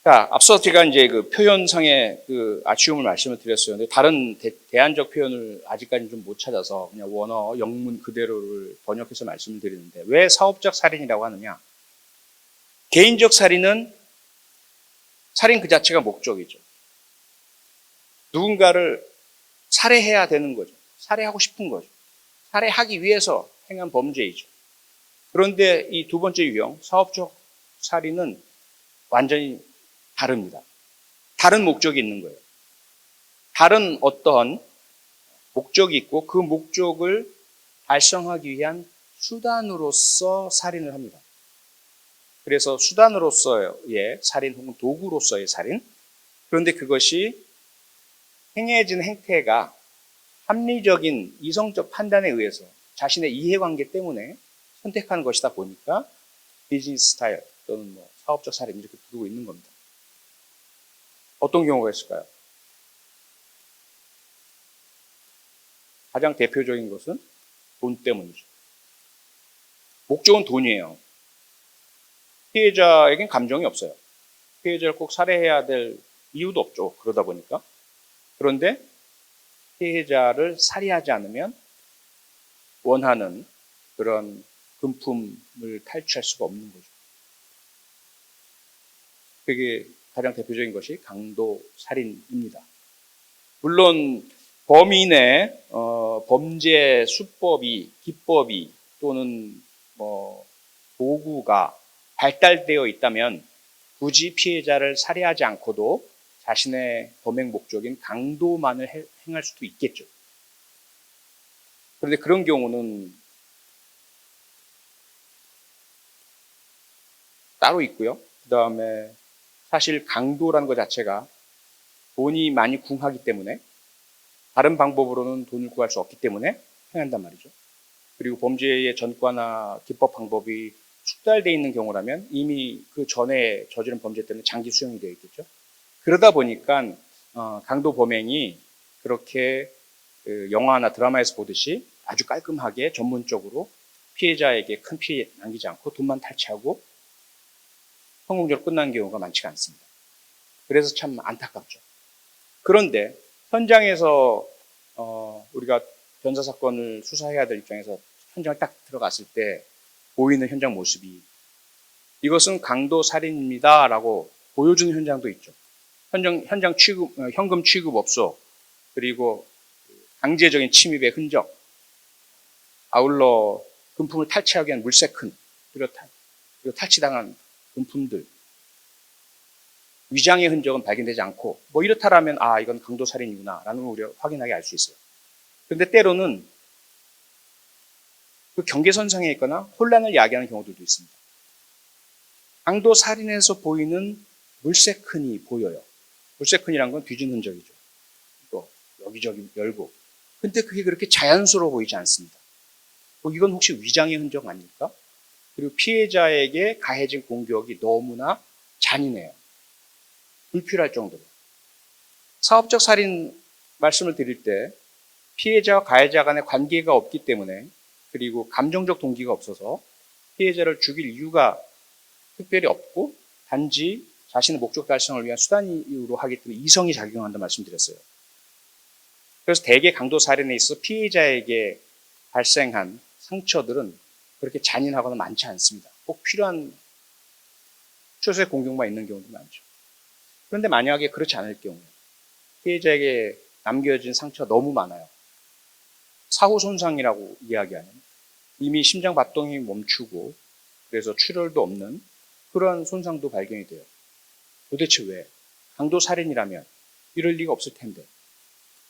자, 앞서 제가 이제 그 표현상의 그 아쉬움을 말씀을 드렸어요. 근데 다른 대안적 표현을 아직까지 좀 못 찾아서 그냥 원어 영문 그대로를 번역해서 말씀을 드리는데 왜 사업적 살인이라고 하느냐? 개인적 살인은 살인 그 자체가 목적이죠. 누군가를 살해해야 되는 거죠. 살해하고 싶은 거죠. 살해하기 위해서 행한 범죄이죠. 그런데 이 두 번째 유형, 사업적 살인은 완전히 다릅니다. 다른 목적이 있는 거예요. 다른 어떤 목적이 있고 그 목적을 달성하기 위한 수단으로서 살인을 합니다. 그래서 수단으로서의 살인 혹은 도구로서의 살인. 그런데 그것이 행해진 행태가 합리적인 이성적 판단에 의해서 자신의 이해관계 때문에 선택하는 것이다 보니까 비즈니스 스타일 또는 뭐 사업적 살인 이렇게 부르고 있는 겁니다. 어떤 경우가 있을까요? 가장 대표적인 것은 돈 때문이죠. 목적은 돈이에요. 피해자에겐 감정이 없어요. 피해자를 꼭 살해해야 될 이유도 없죠. 그러다 보니까. 그런데 피해자를 살해하지 않으면 원하는 그런 금품을 탈취할 수가 없는 거죠. 그게 가장 대표적인 것이 강도 살인입니다. 물론 범인의 범죄 수법이, 기법이 또는 도구가 발달되어 있다면 굳이 피해자를 살해하지 않고도 자신의 범행 목적인 강도만을 행할 수도 있겠죠. 그런데 그런 경우는 따로 있고요. 그 다음에 사실 강도라는 것 자체가 돈이 많이 궁하기 때문에 다른 방법으로는 돈을 구할 수 없기 때문에 행한단 말이죠. 그리고 범죄의 전과나 기법 방법이 숙달되어 있는 경우라면 이미 그 전에 저지른 범죄 때문에 장기 수용이 되어 있겠죠. 그러다 보니까 강도 범행이 그렇게 영화나 드라마에서 보듯이 아주 깔끔하게 전문적으로 피해자에게 큰 피해 남기지 않고 돈만 탈취하고 성공적으로 끝나는 경우가 많지가 않습니다. 그래서 참 안타깝죠. 그런데 현장에서 우리가 변사 사건을 수사해야 될 입장에서 현장을 딱 들어갔을 때 보이는 현장 모습이 이것은 강도 살인입니다라고 보여주는 현장도 있죠. 현장 취급, 현금 취급업소, 그리고 강제적인 침입의 흔적, 아울러 금품을 탈취하기 위한 물색흔, 그리고 탈취당한 금품들, 위장의 흔적은 발견되지 않고 뭐 이렇다라면 이건 강도살인이구나 라는 걸 우리가 확인하게 알 수 있어요. 그런데 때로는 그 경계선상에 있거나 혼란을 야기하는 경우들도 있습니다. 강도살인에서 보이는 물색흔이 보여요. 물색흔이란 건 뒤진 흔적이죠. 또 여기저기 열고. 근데 그게 그렇게 자연스러워 보이지 않습니다. 이건 혹시 위장의 흔적 아닙니까? 그리고 피해자에게 가해진 공격이 너무나 잔인해요. 불필요할 정도로. 사업적 살인 말씀을 드릴 때 피해자와 가해자 간의 관계가 없기 때문에 그리고 감정적 동기가 없어서 피해자를 죽일 이유가 특별히 없고 단지 자신의 목적 달성을 위한 수단으로 하기 때문에 이성이 작용한다 말씀드렸어요. 그래서 대개 강도 살인에 있어서 피해자에게 발생한 상처들은 그렇게 잔인하거나 많지 않습니다. 꼭 필요한 최소의 공격만 있는 경우도 많죠. 그런데 만약에 그렇지 않을 경우 피해자에게 남겨진 상처가 너무 많아요. 사후 손상이라고 이야기하는 이미 심장 박동이 멈추고 그래서 출혈도 없는 그런 손상도 발견이 돼요. 도대체 왜? 강도 살인이라면 이럴 리가 없을 텐데.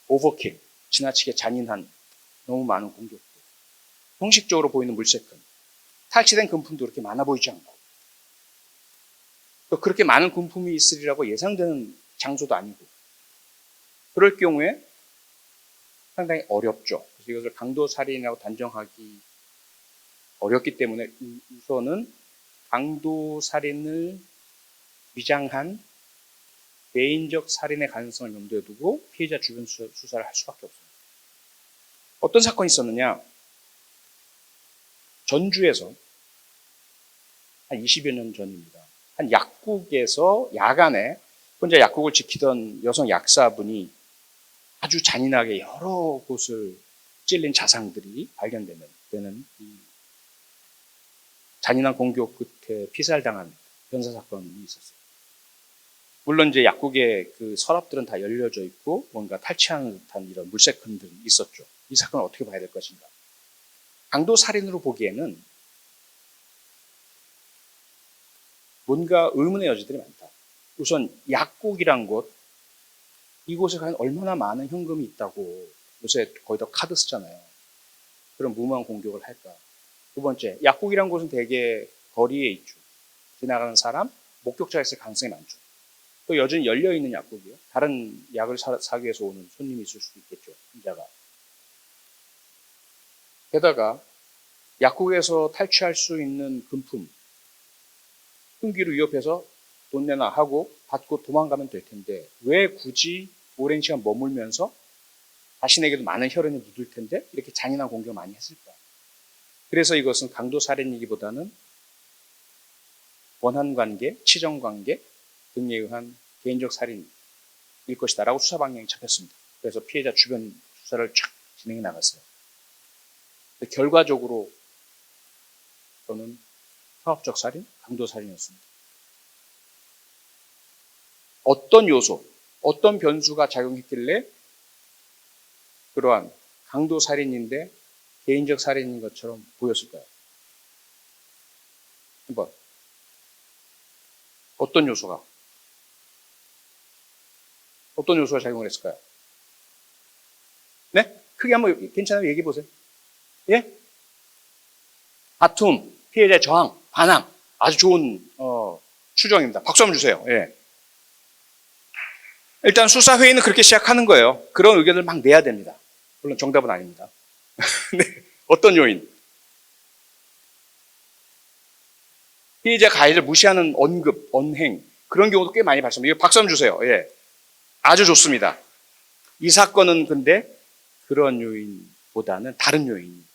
오버킬, 지나치게 잔인한 너무 많은 공격도, 형식적으로 보이는 물색은, 탈취된 금품도 그렇게 많아 보이지 않고, 또 그렇게 많은 금품이 있으리라고 예상되는 장소도 아니고, 그럴 경우에 상당히 어렵죠. 그래서 이것을 강도살인이라고 단정하기 어렵기 때문에 우선은 강도살인을 위장한 개인적 살인의 가능성을 염두에 두고 피해자 주변 수사를 할 수밖에 없습니다. 어떤 사건이 있었느냐? 전주에서 한 20여 년 전입니다. 한 약국에서 야간에 혼자 약국을 지키던 여성 약사분이 아주 잔인하게 여러 곳을 찔린 자상들이 발견되는 이 잔인한 공격 끝에 피살당한 변사 사건이 있었어요. 물론 이제 약국의 그 서랍들은 다 열려져 있고 뭔가 탈취하는 듯한 이런 물색 흔들이 있었죠. 이 사건을 어떻게 봐야 될 것인가? 강도 살인으로 보기에는 뭔가 의문의 여지들이 많다. 우선 약국이란 곳, 이곳에 과연 얼마나 많은 현금이 있다고, 요새 거의 다 카드 쓰잖아요. 그런 무모한 공격을 할까? 두 번째, 약국이란 곳은 대개 거리에 있죠. 지나가는 사람, 목격자가 있을 가능성이 많죠. 또 여전히 열려있는 약국이요. 다른 약을 사기 위해서 오는 손님이 있을 수도 있겠죠. 환자가. 게다가 약국에서 탈취할 수 있는 금품, 흉기로 위협해서 돈 내놔 하고 받고 도망가면 될 텐데 왜 굳이 오랜 시간 머물면서 자신에게도 많은 혈흔이 묻을 텐데 이렇게 잔인한 공격을 많이 했을까? 그래서 이것은 강도살인이기보다는 원한관계, 치정관계 등에 의한 개인적 살인일 것이다 라고 수사 방향이 잡혔습니다. 그래서 피해자 주변 수사를 쫙 진행해 나갔어요. 결과적으로 저는 상업적 살인, 강도살인이었습니다. 어떤 요소, 어떤 변수가 작용했길래 그러한 강도살인인데 개인적 살인인 것처럼 보였을까요? 한번 어떤 요소가 작용을 했을까요? 네? 크게 한번 괜찮아요? 얘기해 보세요. 예? 다툼, 피해자의 저항, 반항. 아주 좋은 추정입니다. 박수 한번 주세요. 예. 일단 수사회의는 그렇게 시작하는 거예요. 그런 의견을 막 내야 됩니다. 물론 정답은 아닙니다. 네. 어떤 요인? 피해자 가해를 무시하는 언급, 언행, 그런 경우도 꽤 많이 발생합니다. 박수 한번 주세요. 예. 아주 좋습니다. 이 사건은 근데 그런 요인보다는 다른 요인.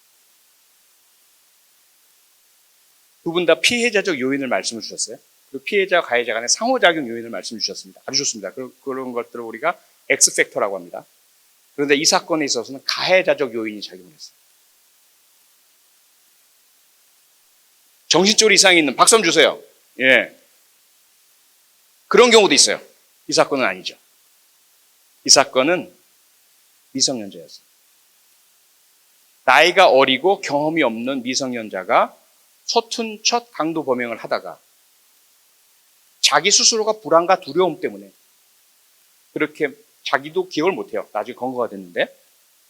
두 분 다 피해자적 요인을 말씀을 주셨어요. 그리고 피해자와 가해자 간의 상호작용 요인을 말씀해 주셨습니다. 아주 좋습니다. 그런 것들을 우리가 X팩터라고 합니다. 그런데 이 사건에 있어서는 가해자적 요인이 작용을 했어요. 정신적으로 이상이 있는, 박수 한번 주세요. 예. 그런 경우도 있어요. 이 사건은 아니죠. 이 사건은 미성년자였어요. 나이가 어리고 경험이 없는 미성년자가 서툰 첫 강도 범행을 하다가 자기 스스로가 불안과 두려움 때문에 그렇게 자기도 기억을 못해요. 나중에 검거가 됐는데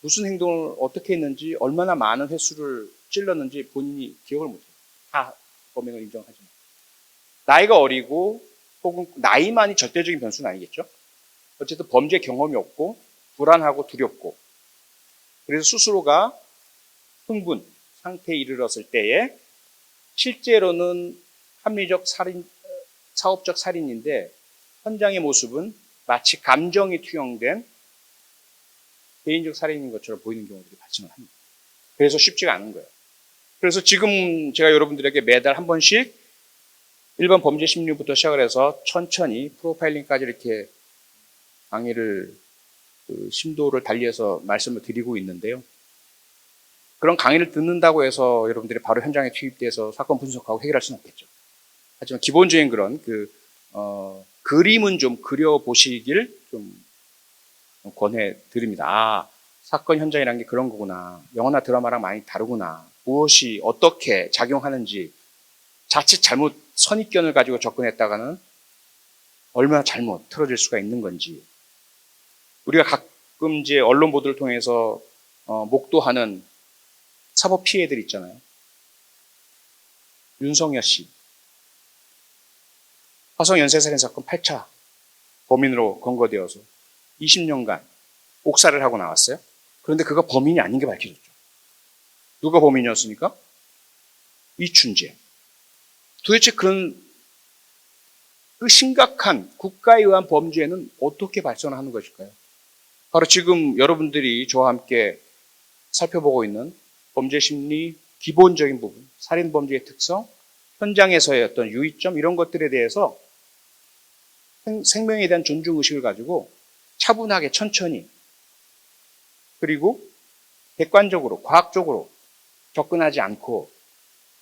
무슨 행동을 어떻게 했는지 얼마나 많은 횟수를 찔렀는지 본인이 기억을 못해요. 다 범행을 인정하지만 나이가 어리고 혹은 나이만이 절대적인 변수는 아니겠죠. 어쨌든 범죄 경험이 없고 불안하고 두렵고 그래서 스스로가 흥분 상태에 이르렀을 때에 실제로는 합리적 살인, 사업적 살인인데 현장의 모습은 마치 감정이 투영된 개인적 살인인 것처럼 보이는 경우들이 발생을 합니다. 그래서 쉽지가 않은 거예요. 그래서 지금 제가 여러분들에게 매달 한 번씩 일반 범죄 심리부터 시작을 해서 천천히 프로파일링까지 이렇게 강의를 심도를 달리해서 말씀을 드리고 있는데요. 그런 강의를 듣는다고 해서 여러분들이 바로 현장에 투입돼서 사건 분석하고 해결할 수는 없겠죠. 하지만 기본적인 그런 그림은 좀 그려보시길 좀 권해드립니다. 아, 사건 현장이라는 게 그런 거구나. 영화나 드라마랑 많이 다르구나. 무엇이 어떻게 작용하는지 자칫 잘못 선입견을 가지고 접근했다가는 얼마나 잘못 틀어질 수가 있는 건지 우리가 가끔 이제 언론 보도를 통해서 목도하는 사법 피해들 있잖아요. 윤성여 씨, 화성 연쇄살인 사건 8차 범인으로 검거되어서 20년간 옥살을 하고 나왔어요. 그런데 그가 범인이 아닌 게 밝혀졌죠. 누가 범인이었습니까? 이춘재. 도대체 그런 그 심각한 국가에 의한 범죄는 어떻게 발생하는 것일까요? 바로 지금 여러분들이 저와 함께 살펴보고 있는 범죄 심리 기본적인 부분, 살인 범죄의 특성, 현장에서의 어떤 유의점 이런 것들에 대해서 생명에 대한 존중의식을 가지고 차분하게 천천히 그리고 객관적으로 과학적으로 접근하지 않고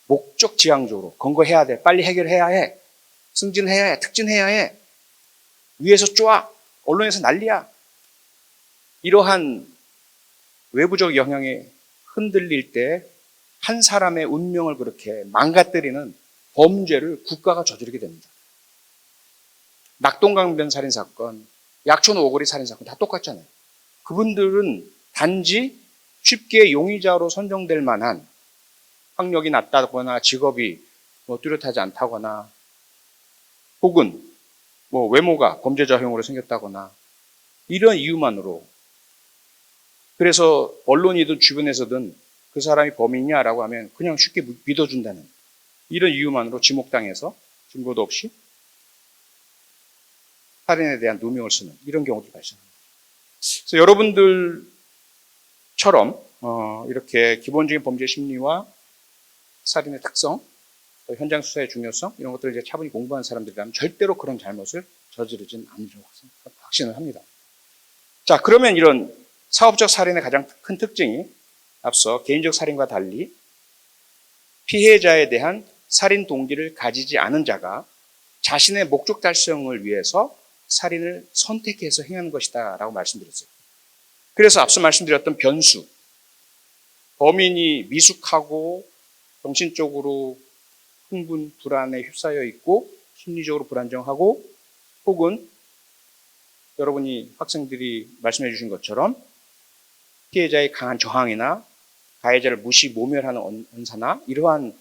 목적 지향적으로 검거해야 돼, 빨리 해결해야 해, 승진해야 해, 특진해야 해, 위에서 쪼아, 언론에서 난리야, 이러한 외부적 영향에 흔들릴 때 한 사람의 운명을 그렇게 망가뜨리는 범죄를 국가가 저지르게 됩니다. 낙동강변 살인사건, 약촌 오거리 살인사건 다 똑같잖아요. 그분들은 단지 쉽게 용의자로 선정될 만한 학력이 낮다거나 직업이 뚜렷하지 않다거나 혹은 외모가 범죄자형으로 생겼다거나 이런 이유만으로, 그래서 언론이든 주변에서든 그 사람이 범인이냐라고 하면 그냥 쉽게 믿어준다는 이런 이유만으로 지목당해서 증거도 없이 살인에 대한 누명을 쓰는 이런 경우도 발생합니다. 그래서 여러분들처럼 이렇게 기본적인 범죄 심리와 살인의 특성, 현장 수사의 중요성 이런 것들을 이제 차분히 공부한 사람들이라면 절대로 그런 잘못을 저지르진 않으리라고 확신을 합니다. 자, 그러면 이런 사업적 살인의 가장 큰 특징이 앞서 개인적 살인과 달리 피해자에 대한 살인 동기를 가지지 않은 자가 자신의 목적 달성을 위해서 살인을 선택해서 행하는 것이다 라고 말씀드렸어요. 그래서 앞서 말씀드렸던 변수, 범인이 미숙하고 정신적으로 흥분, 불안에 휩싸여 있고 심리적으로 불안정하고 혹은 여러분이 학생들이 말씀해 주신 것처럼 피해자의 강한 저항이나 가해자를 무시, 모멸하는 언사나 이러한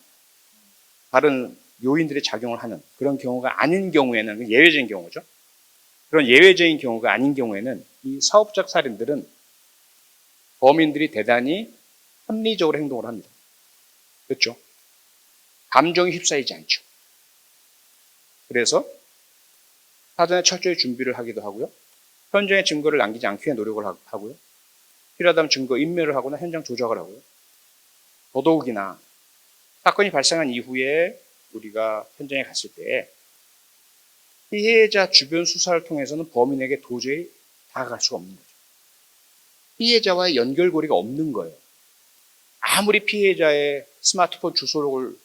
다른 요인들이 작용을 하는 그런 경우가 아닌 경우에는, 예외적인 경우죠. 그런 예외적인 경우가 아닌 경우에는 이 사업적 살인들은 범인들이 대단히 합리적으로 행동을 합니다. 그렇죠? 감정이 휩싸이지 않죠. 그래서 사전에 철저히 준비를 하기도 하고요. 현장에 증거를 남기지 않기 위해 노력을 하고요. 필요하다면 증거 인멸을 하거나 현장 조작을 하고요. 더더욱이나 사건이 발생한 이후에 우리가 현장에 갔을 때 피해자 주변 수사를 통해서는 범인에게 도저히 다가갈 수가 없는 거죠. 피해자와의 연결고리가 없는 거예요. 아무리 피해자의 스마트폰 주소록을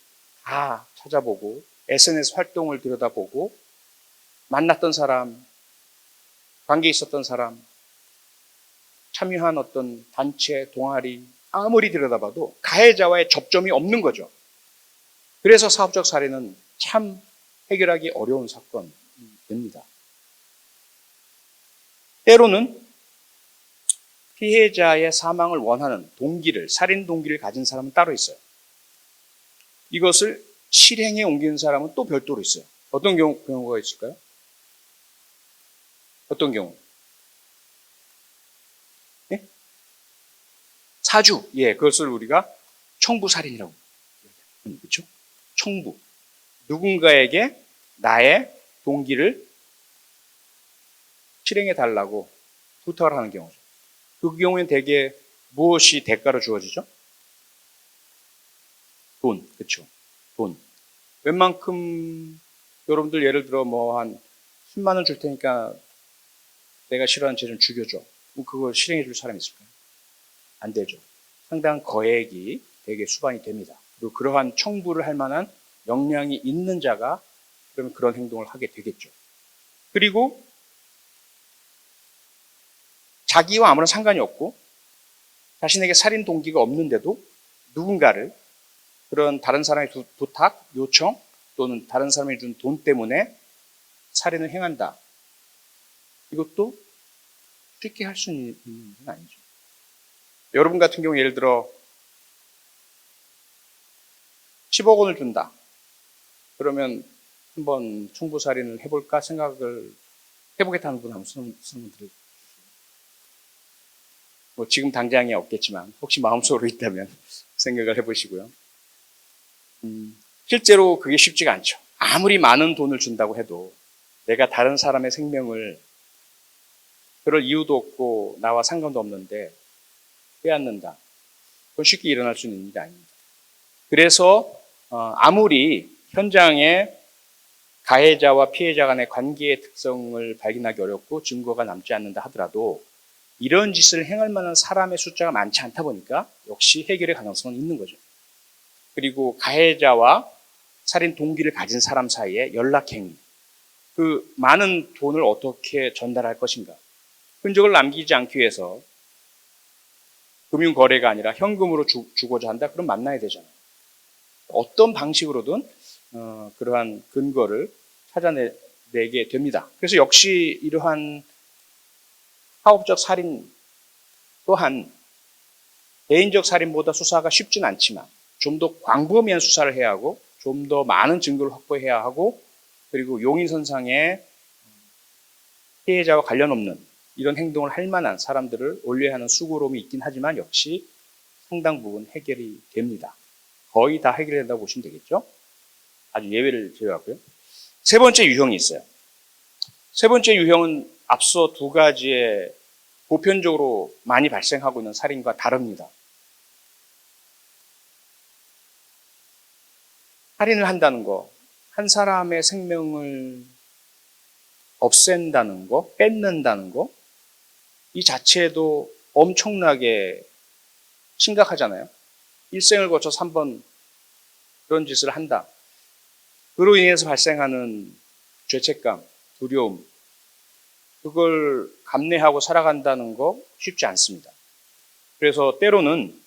다 찾아보고 SNS 활동을 들여다보고 만났던 사람, 관계 있었던 사람, 참여한 어떤 단체, 동아리 아무리 들여다봐도 가해자와의 접점이 없는 거죠. 그래서 사업적 살인은 참 해결하기 어려운 사건이 됩니다. 때로는 피해자의 사망을 원하는 동기를, 살인 동기를 가진 사람은 따로 있어요. 이것을 실행에 옮기는 사람은 또 별도로 있어요. 어떤 경우가 있을까요? 어떤 경우? 예? 사주. 예, 그것을 우리가 청부살인이라고 얘기합니다. 그렇죠? 청부. 누군가에게 나의 동기를 실행해 달라고 부탁을 하는 경우죠. 그 경우에는 대개 무엇이 대가로 주어지죠? 돈, 그렇죠? 돈. 웬만큼 여러분들 예를 들어 한 10만 원 줄 테니까 내가 싫어하는 쟤 좀 죽여줘. 그걸 실행해 줄 사람이 있을까요? 안 되죠. 상당한 거액이 대개 수반이 됩니다. 그리고 그러한 청부를 할 만한 역량이 있는 자가 그러면 그런 행동을 하게 되겠죠. 그리고 자기와 아무런 상관이 없고 자신에게 살인 동기가 없는데도 누군가를 그런 다른 사람의 부탁, 요청 또는 다른 사람이 준 돈 때문에 살인을 행한다. 이것도 쉽게 할 수 있는 건 아니죠. 여러분 같은 경우 예를 들어 10억 원을 준다. 그러면 한번 총부살인을 해볼까 생각을 해보겠다는 분 한번 손 들어주세요. 뭐 지금 당장이 없겠지만 혹시 마음속으로 있다면 생각을 해보시고요. 실제로 그게 쉽지가 않죠. 아무리 많은 돈을 준다고 해도 내가 다른 사람의 생명을 그럴 이유도 없고 나와 상관도 없는데 빼앗는다. 그건 쉽게 일어날 수 있는 일이 아닙니다. 그래서 아무리 현장에 가해자와 피해자 간의 관계의 특성을 발견하기 어렵고 증거가 남지 않는다 하더라도 이런 짓을 행할 만한 사람의 숫자가 많지 않다 보니까 역시 해결의 가능성은 있는 거죠. 그리고 가해자와 살인 동기를 가진 사람 사이에 연락행위, 그 많은 돈을 어떻게 전달할 것인가, 흔적을 남기지 않기 위해서 금융거래가 아니라 현금으로 주고자 한다? 그럼 만나야 되잖아요. 어떤 방식으로든 그러한 근거를 찾아내게 됩니다. 그래서 역시 이러한 사업적 살인 또한 개인적 살인보다 수사가 쉽진 않지만 좀 더 광범위한 수사를 해야 하고 좀 더 많은 증거를 확보해야 하고 그리고 용의선상에 피해자와 관련 없는 이런 행동을 할 만한 사람들을 올려야 하는 수고로움이 있긴 하지만 역시 상당 부분 해결이 됩니다. 거의 다 해결된다고 보시면 되겠죠. 아주 예외를 제외하고요. 세 번째 유형이 있어요. 세 번째 유형은 앞서 두 가지의 보편적으로 많이 발생하고 있는 살인과 다릅니다. 살인을 한다는 거, 한 사람의 생명을 없앤다는 거, 뺏는다는 거, 이 자체도 엄청나게 심각하잖아요. 일생을 거쳐서 한 번 그런 짓을 한다. 그로 인해서 발생하는 죄책감, 두려움, 그걸 감내하고 살아간다는 거 쉽지 않습니다. 그래서 때로는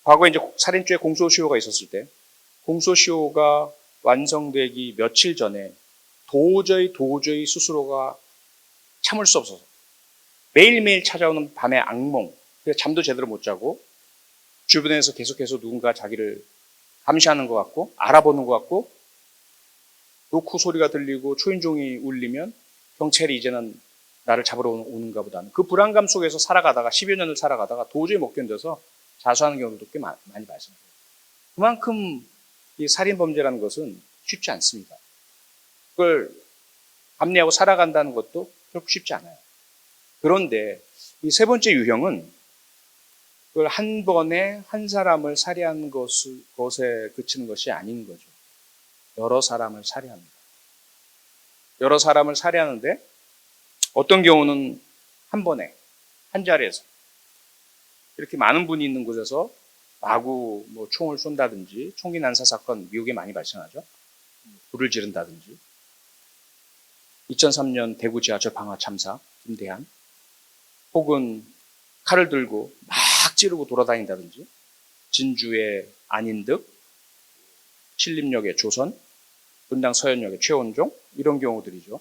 과거에 이제 살인죄 공소시효가 있었을 때 공소시효가 완성되기 며칠 전에 도저히 스스로가 참을 수 없어서 매일매일 찾아오는 밤의 악몽, 그래서 잠도 제대로 못 자고 주변에서 계속해서 누군가 자기를 감시하는 것 같고 알아보는 것 같고 노크 소리가 들리고 초인종이 울리면 경찰이 이제는 나를 잡으러 오는가 보다는 그 불안감 속에서 살아가다가 10여 년을 살아가다가 도저히 못 견뎌서 자수하는 경우도 꽤 많이 발생해요. 그만큼 이 살인범죄라는 것은 쉽지 않습니다. 그걸 감내하고 살아간다는 것도 결코 쉽지 않아요. 그런데 이 세 번째 유형은 그걸 한 번에 한 사람을 살해하는 것에 그치는 것이 아닌 거죠. 여러 사람을 살해합니다. 여러 사람을 살해하는데 어떤 경우는 한 번에 한 자리에서 이렇게 많은 분이 있는 곳에서 마구 뭐 총을 쏜다든지 총기 난사 사건 미국에 많이 발생하죠. 불을 지른다든지 2003년 대구 지하철 방화 참사 김대한 혹은 칼을 들고 막 찌르고 돌아다닌다든지 진주의 안인득, 신림역의 조선, 분당 서현역의 최원종 이런 경우들이죠.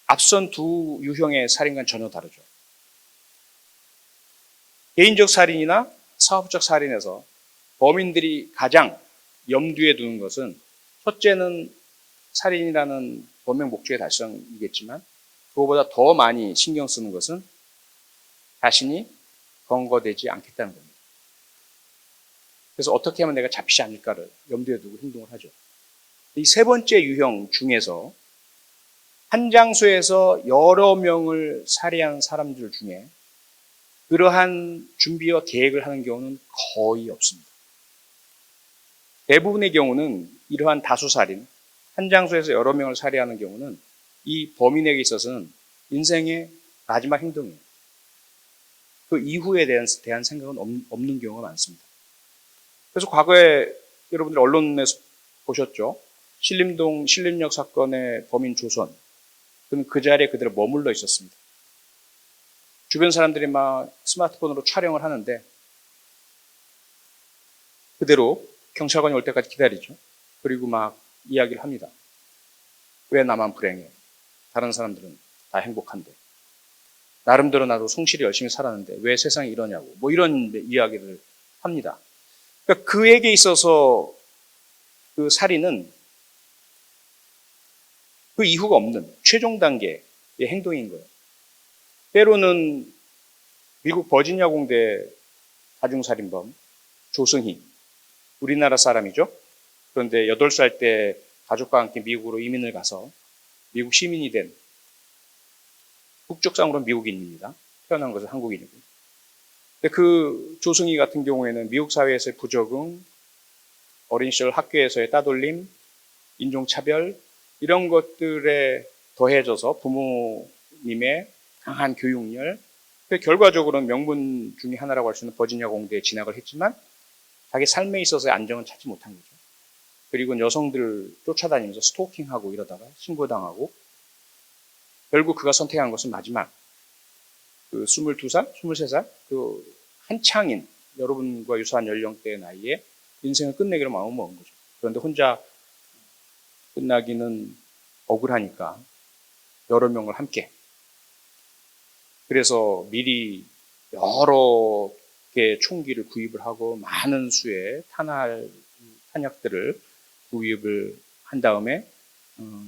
앞선 두 유형의 살인과는 전혀 다르죠. 개인적 살인이나 사업적 살인에서 범인들이 가장 염두에 두는 것은 첫째는 살인이라는 범행 목적의 달성이겠지만 그거보다 더 많이 신경 쓰는 것은 자신이 검거되지 않겠다는 겁니다. 그래서 어떻게 하면 내가 잡히지 않을까를 염두에 두고 행동을 하죠. 이 세 번째 유형 중에서 한 장소에서 여러 명을 살해한 사람들 중에 그러한 준비와 계획을 하는 경우는 거의 없습니다. 대부분의 경우는 이러한 다수살인, 한 장소에서 여러 명을 살해하는 경우는 이 범인에게 있어서는 인생의 마지막 행동이에요. 그 이후에 대한 생각은 없는 경우가 많습니다. 그래서 과거에 여러분들 언론에서 보셨죠? 신림동 신림역 사건의 범인 조선, 그는 그 자리에 그대로 머물러 있었습니다. 주변 사람들이 막 스마트폰으로 촬영을 하는데 그대로 경찰관이 올 때까지 기다리죠. 그리고 막 이야기를 합니다. 왜 나만 불행해? 다른 사람들은 다 행복한데. 나름대로 나도 성실히 열심히 살았는데 왜 세상이 이러냐고. 뭐 이런 이야기를 합니다. 그러니까 그에게 있어서 그 살인은 그 이후가 없는 최종 단계의 행동인 거예요. 때로는 미국 버지니아 공대 다중살인범 조승희, 우리나라 사람이죠. 그런데 8살 때 가족과 함께 미국으로 이민을 가서 미국 시민이 된 국적상으로는 미국인입니다. 태어난 것은 한국인이고. 근데 그 조승희 같은 경우에는 미국 사회에서의 부적응, 어린 시절 학교에서의 따돌림, 인종차별 이런 것들에 더해져서 부모님의 강한 교육열, 결과적으로는 명문 중에 하나라고 할 수 있는 버지니아 공대에 진학을 했지만 자기 삶에 있어서의 안정은 찾지 못한 거죠. 그리고 여성들 쫓아다니면서 스토킹하고 이러다가 신고당하고 결국 그가 선택한 것은 마지막 그 22살, 23살 그 한창인 여러분과 유사한 연령대의 나이에 인생을 끝내기로 마음을 먹은 거죠. 그런데 혼자 끝나기는 억울하니까 여러 명을 함께 그래서 미리 여러 개의 총기를 구입을 하고 많은 수의 탄약들을 구입을 한 다음에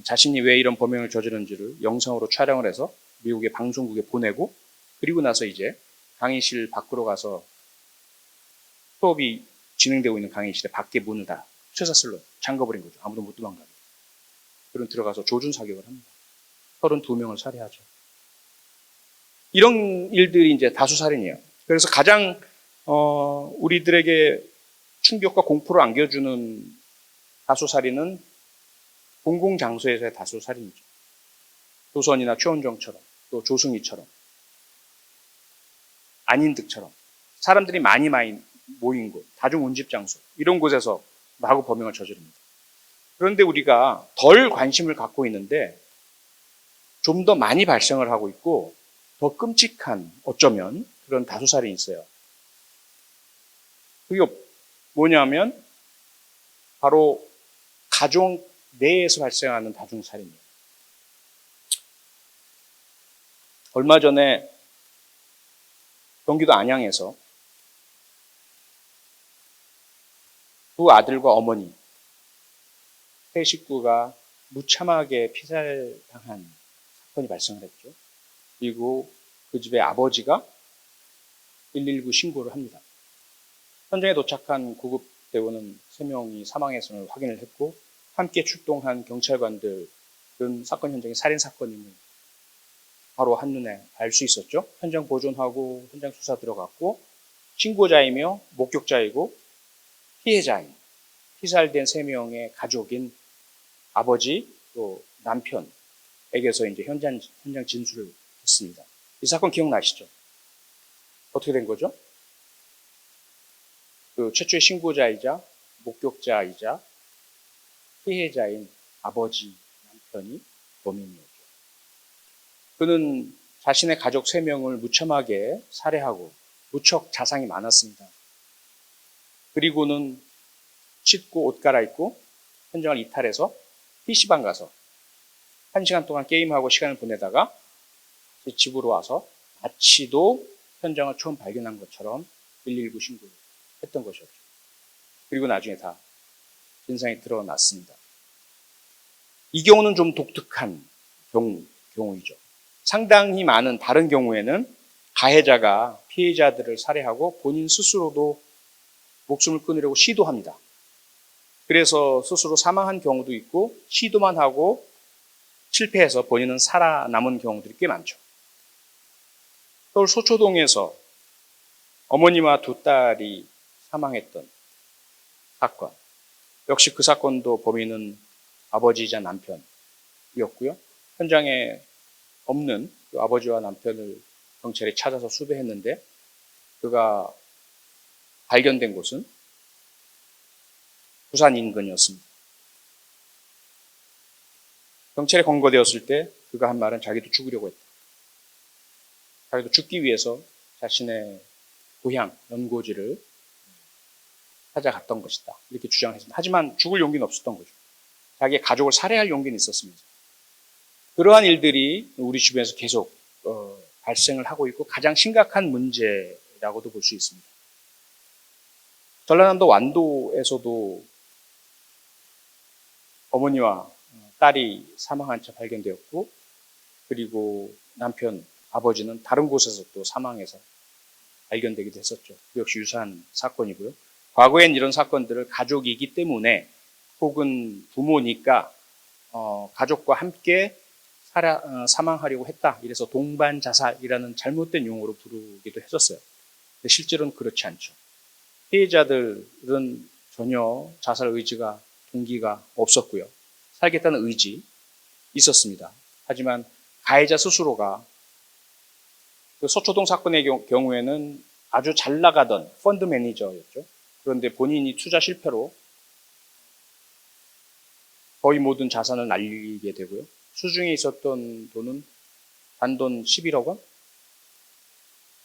자신이 왜 이런 범행을 저지른지를 영상으로 촬영을 해서 미국의 방송국에 보내고 그리고 나서 이제 강의실 밖으로 가서 수업이 진행되고 있는 강의실에 밖에 문을 다 쇠사슬로 잠가버린 거죠. 아무도 못 도망가게. 그럼 들어가서 조준 사격을 합니다. 32명을 살해하죠. 이런 일들이 이제 다수살인이에요. 그래서 가장 우리들에게 충격과 공포를 안겨주는 다수살인은 공공장소에서의 다수살인이죠. 조선이나 최원정처럼 또 조승희처럼 안인득처럼 사람들이 많이 모인 곳, 다중운집장소 이런 곳에서 마구 범행을 저지릅니다. 그런데 우리가 덜 관심을 갖고 있는데 좀 더 많이 발생을 하고 있고 더 끔찍한 어쩌면 그런 다수살인이 있어요. 그게 뭐냐면 바로 가족 내에서 발생하는 다중살인이에요. 얼마 전에 경기도 안양에서 두 아들과 어머니 세 식구가 무참하게 피살당한 사건이 발생을 했죠. 그리고 그 집의 아버지가 119 신고를 합니다. 현장에 도착한 구급대원은 3명이 사망했음을 확인을 했고 함께 출동한 경찰관들은 사건 현장이 살인사건임을 바로 한눈에 알 수 있었죠. 현장 보존하고 현장 수사 들어갔고 신고자이며 목격자이고 피해자인 피살된 3명의 가족인 아버지 또 남편에게서 이제 현장 진술을 했습니다. 이 사건 기억나시죠? 어떻게 된 거죠? 그 최초의 신고자이자 목격자이자 피해자인 아버지 남편이 범인이었죠. 그는 자신의 가족 3명을 무참하게 살해하고 무척 자상이 많았습니다. 그리고는 씻고 옷 갈아입고 현장을 이탈해서 PC방 가서 1시간 동안 게임하고 시간을 보내다가 집으로 와서 마치도 현장을 처음 발견한 것처럼 119 신고를 했던 것이었죠. 그리고 나중에 다 진상이 드러났습니다. 이 경우는 좀 독특한 경우이죠. 상당히 많은 다른 경우에는 가해자가 피해자들을 살해하고 본인 스스로도 목숨을 끊으려고 시도합니다. 그래서 스스로 사망한 경우도 있고 시도만 하고 실패해서 본인은 살아남은 경우들이 꽤 많죠. 서울 소초동에서 어머니와 두 딸이 사망했던 사건. 역시 그 사건도 범인은 아버지이자 남편이었고요. 현장에 없는 그 아버지와 남편을 경찰이 찾아서 수배했는데 그가 발견된 곳은 부산 인근이었습니다. 경찰에 검거되었을 때 그가 한 말은 자기도 죽으려고 했다. 자기도 죽기 위해서 자신의 고향, 연고지를 찾아갔던 것이다. 이렇게 주장했습니다. 하지만 죽을 용기는 없었던 거죠. 자기의 가족을 살해할 용기는 있었습니다. 그러한 일들이 우리 주변에서 계속 발생을 하고 있고 가장 심각한 문제라고도 볼 수 있습니다. 전라남도 완도에서도 어머니와 딸이 사망한 채 발견되었고, 그리고 남편, 아버지는 다른 곳에서 또 사망해서 발견되기도 했었죠. 그 역시 유사한 사건이고요. 과거엔 이런 사건들을 가족이기 때문에 혹은 부모니까 가족과 함께 사망하려고 했다. 이래서 동반 자살이라는 잘못된 용어로 부르기도 했었어요. 근데 실제로는 그렇지 않죠. 피해자들은 전혀 자살 의지가, 동기가 없었고요. 살겠다는 의지 있었습니다. 하지만 가해자 스스로가 그 서초동 사건의 경우에는 아주 잘 나가던 펀드 매니저였죠. 그런데 본인이 투자 실패로 거의 모든 자산을 날리게 되고요. 수중에 있었던 돈은 단돈 11억 원?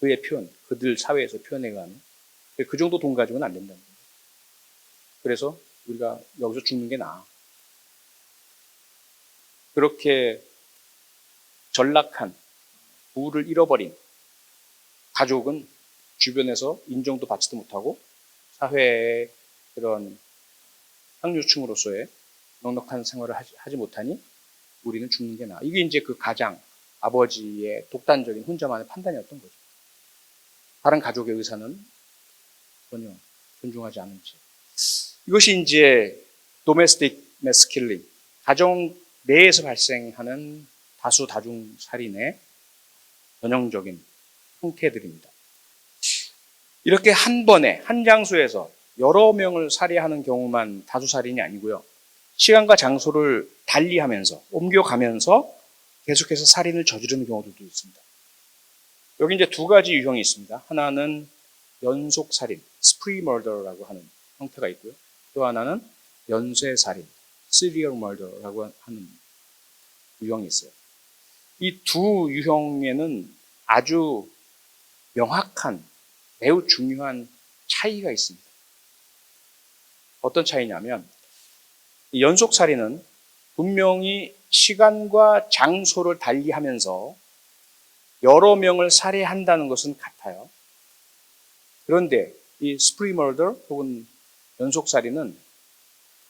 그의 표현, 그들 사회에서 표현해가는 그 정도 돈 가지고는 안 된다는 거예요. 그래서 우리가 여기서 죽는 게 나아. 그렇게 전락한, 부를 잃어버린 가족은 주변에서 인정도 받지도 못하고 사회의 그런 상류층으로서의 넉넉한 생활을 하지 못하니 우리는 죽는 게 나아. 이게 이제 그 가장 아버지의 독단적인 혼자만의 판단이었던 거죠. 다른 가족의 의사는 전혀 존중하지 않은 채. 이것이 이제 도메스틱 매스 킬링, 가정 내에서 발생하는 다수 다중 살인의 전형적인 형태들입니다. 이렇게 한 번에 한 장소에서 여러 명을 살해하는 경우만 다수 살인이 아니고요. 시간과 장소를 달리하면서 옮겨가면서 계속해서 살인을 저지르는 경우들도 있습니다. 여기 이제 두 가지 유형이 있습니다. 하나는 연속 살인, spree murder라고 하는 형태가 있고요. 또 하나는 연쇄 살인, serial murder라고 하는 유형이 있어요. 이 두 유형에는 아주 명확한, 매우 중요한 차이가 있습니다. 어떤 차이냐면, 이 연속 살인은 분명히 시간과 장소를 달리하면서 여러 명을 살해한다는 것은 같아요. 그런데 이 spree murder 혹은 연속 살인은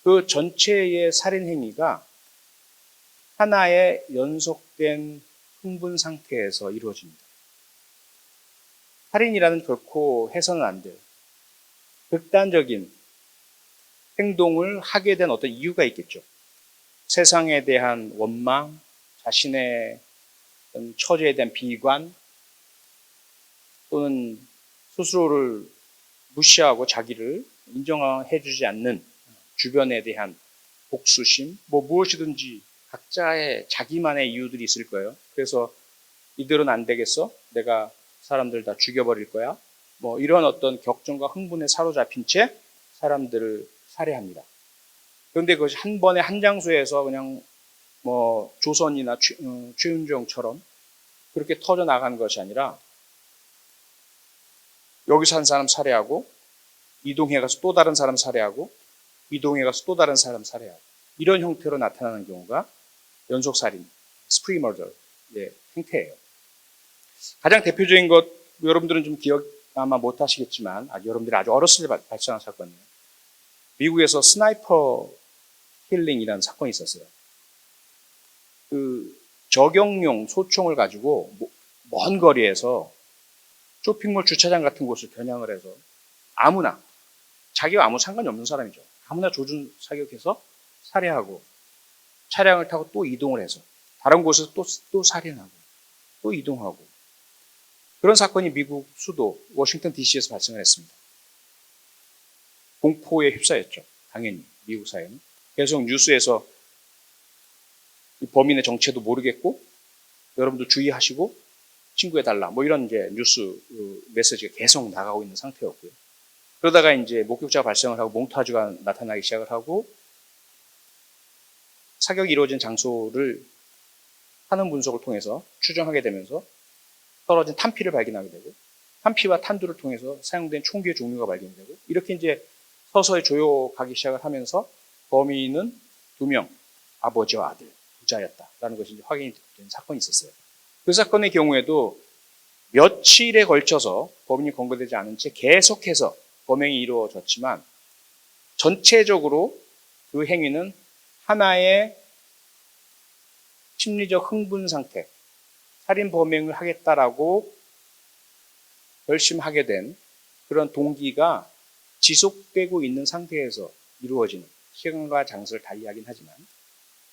그 전체의 살인 행위가 하나의 연속된 흥분 상태에서 이루어집니다. 살인이라는 결코 해서는 안 돼요. 극단적인 행동을 하게 된 어떤 이유가 있겠죠. 세상에 대한 원망, 자신의 처지에 대한 비관, 또는 스스로를 무시하고 자기를 인정해주지 않는 주변에 대한 복수심, 무엇이든지 각자의 자기만의 이유들이 있을 거예요. 그래서 이들은 안 되겠어? 내가 사람들 다 죽여버릴 거야? 이런 어떤 격정과 흥분에 사로잡힌 채 사람들을 살해합니다. 그런데 그것이 한 번에 한 장소에서 그냥 조선이나 최윤정처럼 그렇게 터져 나가는 것이 아니라 여기서 한 사람 살해하고 이동해 가서 또 다른 사람 살해하고 이동해 가서 또 다른 사람 살해하고 이런 형태로 나타나는 경우가 연속살인, spree murder의 형태예요. 가장 대표적인 것, 여러분들은 좀 기억 아마 못 하시겠지만 여러분들이 아주 어렸을 때 발생한 사건이에요. 미국에서 스나이퍼 킬링이라는 사건이 있었어요. 그 저격용 소총을 가지고 먼 거리에서 쇼핑몰 주차장 같은 곳을 겨냥을 해서 아무나, 자기와 아무 상관이 없는 사람이죠. 아무나 조준 사격해서 살해하고 차량을 타고 또 이동을 해서 다른 곳에서 또 살인하고 또 이동하고 그런 사건이 미국 수도 워싱턴 DC에서 발생을 했습니다. 공포에 휩싸였죠. 당연히 미국 사회는. 계속 뉴스에서 이 범인의 정체도 모르겠고 여러분도 주의하시고 신고해달라 이런 이제 뉴스 메시지가 계속 나가고 있는 상태였고요. 그러다가 이제 목격자가 발생을 하고 몽타주가 나타나기 시작을 하고 사격이 이루어진 장소를 탄원 분석을 통해서 추정하게 되면서 떨어진 탄피를 발견하게 되고 탄피와 탄두를 통해서 사용된 총기의 종류가 발견되고 이렇게 이제 서서히 조여가기 시작을 하면서 범인은 2명, 아버지와 아들 부자였다라는 것이 이제 확인이 된 사건이 있었어요. 그 사건의 경우에도 며칠에 걸쳐서 범인이 검거되지 않은 채 계속해서 범행이 이루어졌지만 전체적으로 그 행위는 하나의 심리적 흥분 상태, 살인 범행을 하겠다라고 결심하게 된 그런 동기가 지속되고 있는 상태에서 이루어지는 시간과 장소를 달리하긴 하지만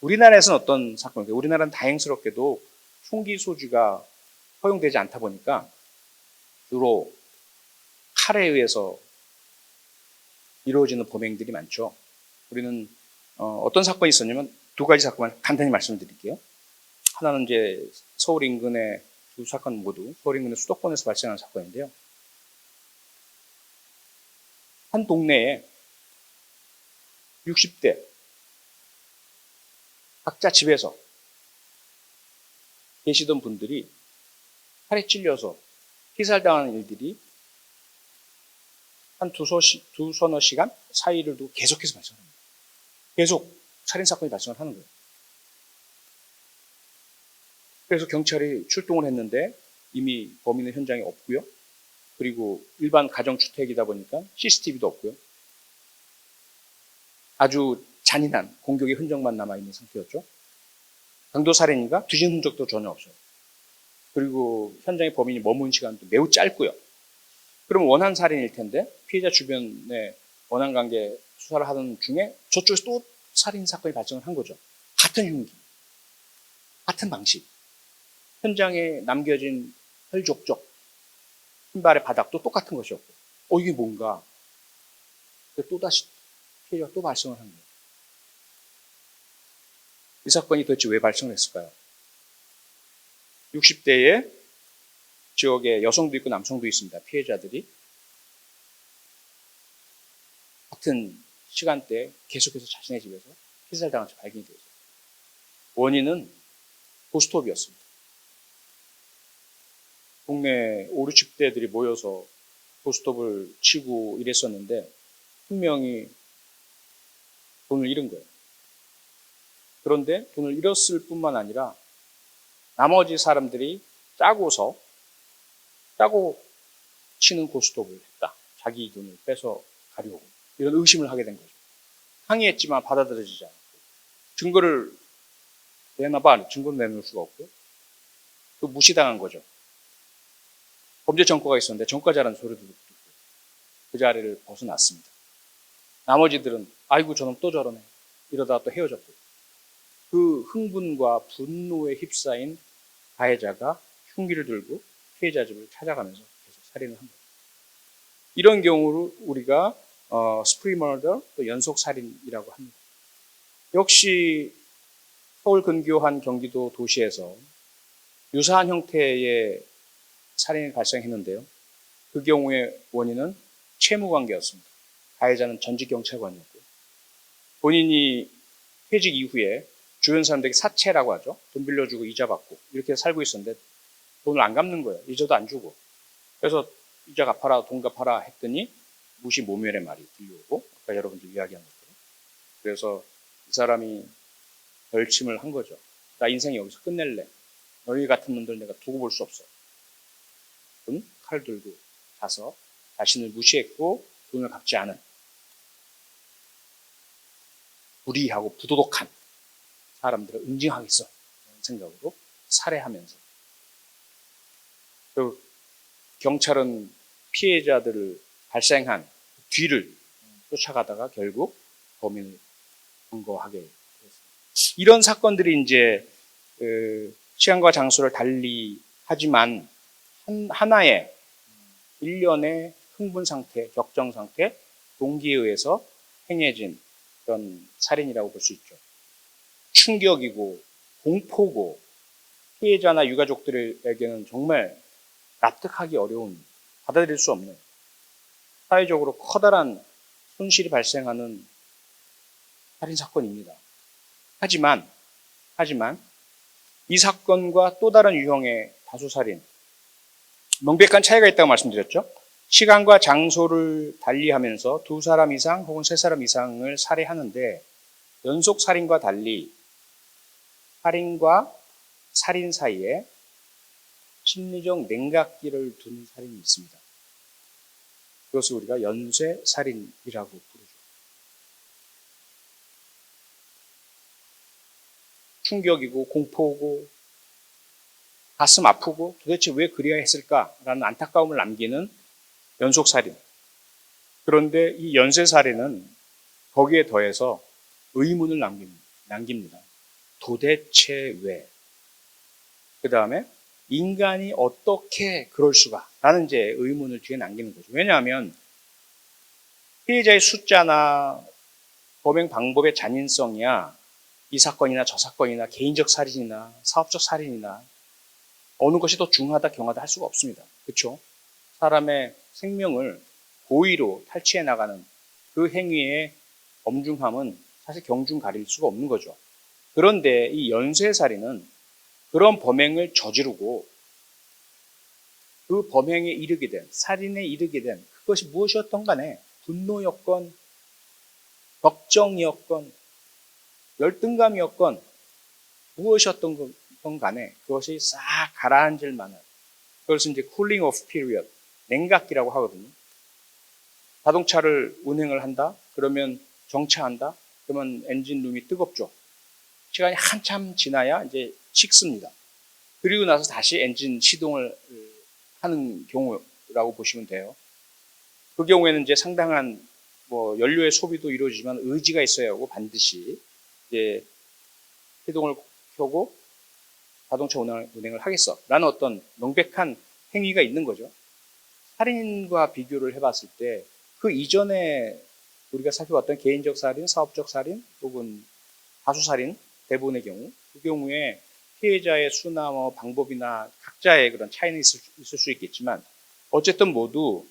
우리나라에서는 어떤 사건인가요? 우리나라는 다행스럽게도 총기 소지가 허용되지 않다 보니까 주로 칼에 의해서 이루어지는 범행들이 많죠. 우리는 어떤 사건이 있었냐면 두 가지 사건만 간단히 말씀드릴게요. 하나는 이제 서울 인근의 두 사건 모두 서울 인근의 수도권에서 발생한 사건인데요. 한 동네에 60대 각자 집에서 계시던 분들이 칼에 찔려서 피살당하는 일들이 한 두서너 시간 사이를 두고 계속해서 발생합니다. 계속 살인사건이 발생을 하는 거예요. 그래서 경찰이 출동을 했는데 이미 범인은 현장에 없고요. 그리고 일반 가정주택이다 보니까 CCTV도 없고요. 아주 잔인한 공격의 흔적만 남아있는 상태였죠. 강도살인인가? 뒤진 흔적도 전혀 없어요. 그리고 현장에 범인이 머문 시간도 매우 짧고요. 그럼 원한 살인일 텐데 피해자 주변에 원한 관계 수사를 하는 중에 저쪽에서 또 살인사건이 발생을 한 거죠. 같은 흉기, 같은 방식. 현장에 남겨진 혈족적, 신발의 바닥도 똑같은 것이었고 이게 뭔가 또다시 피해자가 또 발생을 한 거예요. 이 사건이 도대체 왜 발생을 했을까요? 60대의 지역에 여성도 있고 남성도 있습니다. 피해자들이 같은 시간대에 계속해서 자신의 집에서 피살당한 채 발견이 되었어요. 원인은 고스톱이었습니다. 동네 5, 60대들이 모여서 고스톱을 치고 이랬었는데 분명히 돈을 잃은 거예요. 그런데 돈을 잃었을 뿐만 아니라 나머지 사람들이 짜고 치는 고스톱을 했다. 자기 돈을 뺏어 가려고. 이런 의심을 하게 된 거죠. 항의했지만 받아들여지지 않았고 증거를 내놔봐. 증거를 내놓을 수가 없고 또 무시당한 거죠. 범죄 전과가 있었는데 전과자라는 소리도 듣고 그 자리를 벗어났습니다. 나머지들은 아이고 저놈 또 저러네. 이러다가 또 헤어졌고 그 흥분과 분노에 휩싸인 가해자가 흉기를 들고 피해자 집을 찾아가면서 계속 살인을 한 거예요. 이런 경우를 우리가 스프리 머더, 또 연속 살인이라고 합니다. 역시 서울 근교한 경기도 도시에서 유사한 형태의 살인이 발생했는데요. 그 경우의 원인은 채무 관계였습니다. 가해자는 전직 경찰관이었고 본인이 퇴직 이후에 주변 사람들에게 사채라고 하죠. 돈 빌려주고 이자 받고 이렇게 살고 있었는데 돈을 안 갚는 거예요. 이자도 안 주고. 그래서 이자 갚아라, 돈 갚아라 했더니 무시 모멸의 말이 들려오고 아까 여러분들 이야기한 것처럼 그래서 이 사람이 결심을 한 거죠. 나 인생 여기서 끝낼래. 너희 같은 놈들 내가 두고 볼 수 없어. 칼 들고 가서 자신을 무시했고 돈을 갚지 않은 불의하고 부도덕한 사람들을 응징하겠어 라는 생각으로 살해하면서 그리고 경찰은 피해자들을 발생한 뒤를 쫓아가다가 결국 범인을 검거하게 됐습니다. 이런 사건들이 이제 시간과 장소를 달리 하지만 하나의 일련의 흥분 상태, 격정 상태, 동기에 의해서 행해진 그런 살인이라고 볼 수 있죠. 충격이고 공포고 피해자나 유가족들에게는 정말 납득하기 어려운, 받아들일 수 없는 사회적으로 커다란 손실이 발생하는 살인사건입니다. 하지만 이 사건과 또 다른 유형의 다수살인, 명백한 차이가 있다고 말씀드렸죠. 시간과 장소를 달리하면서 두 사람 이상 혹은 세 사람 이상을 살해하는데 연속 살인과 달리 살인과 살인 사이에 심리적 냉각기를 두는 살인이 있습니다. 그것을 우리가 연쇄살인이라고 부르죠. 충격이고 공포고 가슴 아프고 도대체 왜 그래야 했을까라는 안타까움을 남기는 연속살인. 그런데 이 연쇄살인은 거기에 더해서 의문을 남깁니다. 도대체 왜? 그 다음에 인간이 어떻게 그럴 수가? 라는 이제 의문을 뒤에 남기는 거죠. 왜냐하면 피해자의 숫자나 범행 방법의 잔인성이야 이 사건이나 저 사건이나 개인적 살인이나 사업적 살인이나 어느 것이 더 중하다 경하다 할 수가 없습니다. 그렇죠? 사람의 생명을 고의로 탈취해 나가는 그 행위의 엄중함은 사실 경중 가릴 수가 없는 거죠. 그런데 이 연쇄살인은 그런 범행을 저지르고 그 범행에 이르게 된, 살인에 이르게 된 그것이 무엇이었던 간에 분노였건 걱정이었건 열등감이었건 무엇이었던 건 간에 그것이 싹 가라앉을 만한 그것을 이제 cooling off period, 냉각기라고 하거든요. 자동차를 운행을 한다? 그러면 정차한다? 그러면 엔진룸이 뜨겁죠. 시간이 한참 지나야 이제 식습니다. 그리고 나서 다시 엔진 시동을 하는 경우라고 보시면 돼요. 그 경우에는 이제 상당한 뭐 연료의 소비도 이루어지지만 의지가 있어야 하고 반드시 이제 시동을 켜고 자동차 운행을 하겠어라는 어떤 명백한 행위가 있는 거죠. 살인과 비교를 해봤을 때 그 이전에 우리가 살펴봤던 개인적 살인, 사업적 살인 혹은 다수살인 대부분의 경우 그 경우에 피해자의 수나 뭐 방법이나 각자의 그런 차이는 있을 수 있겠지만 어쨌든 모두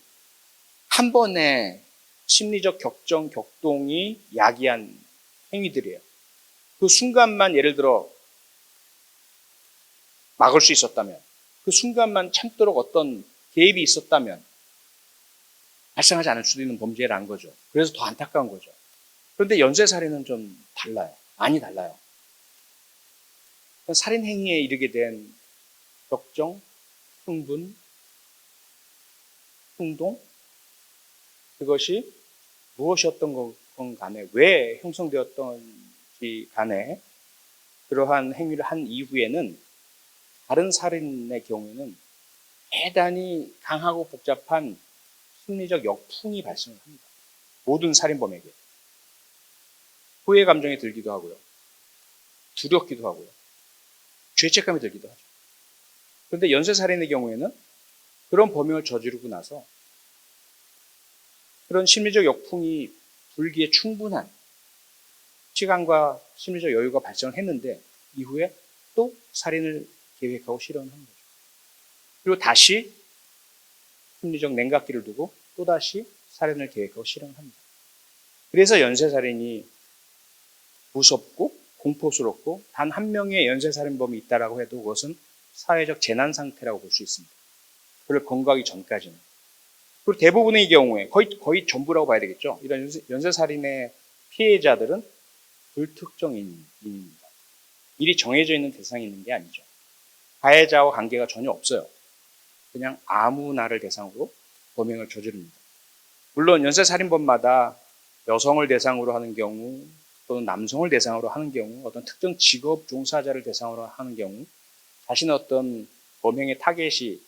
한 번의 심리적 격정, 격동이 야기한 행위들이에요. 그 순간만 예를 들어 막을 수 있었다면 그 순간만 참도록 어떤 개입이 있었다면 발생하지 않을 수도 있는 범죄라는 거죠. 그래서 더 안타까운 거죠. 그런데 연쇄살인은 좀 달라요. 많이 달라요. 살인 행위에 이르게 된 격정, 흥분, 충동 그것이 무엇이었던 건 간에 왜 형성되었던지 간에 그러한 행위를 한 이후에는 다른 살인의 경우에는 대단히 강하고 복잡한 심리적 역풍이 발생을 합니다. 모든 살인범에게. 후회 감정이 들기도 하고요. 두렵기도 하고요. 죄책감이 들기도 하죠. 그런데 연쇄살인의 경우에는 그런 범행을 저지르고 나서 그런 심리적 역풍이 불기에 충분한 시간과 심리적 여유가 발생을 했는데 이후에 또 살인을 계획하고 실현하는 거죠. 그리고 다시 심리적 냉각기를 두고 또다시 살인을 계획하고 실행합니다. 그래서 연쇄살인이 무섭고 공포스럽고 단 한 명의 연쇄살인범이 있다라고 해도 그것은 사회적 재난 상태라고 볼 수 있습니다. 그걸 검거하기 전까지는. 그리고 대부분의 경우에 거의 전부라고 봐야 되겠죠. 이런 연쇄살인의 피해자들은 불특정인입니다. 미리 정해져 있는 대상이 있는 게 아니죠. 가해자와 관계가 전혀 없어요. 그냥 아무나를 대상으로 범행을 저지릅니다. 물론 연쇄살인범마다 여성을 대상으로 하는 경우 또는 남성을 대상으로 하는 경우 어떤 특정 직업 종사자를 대상으로 하는 경우 자신의 어떤 범행의 타겟이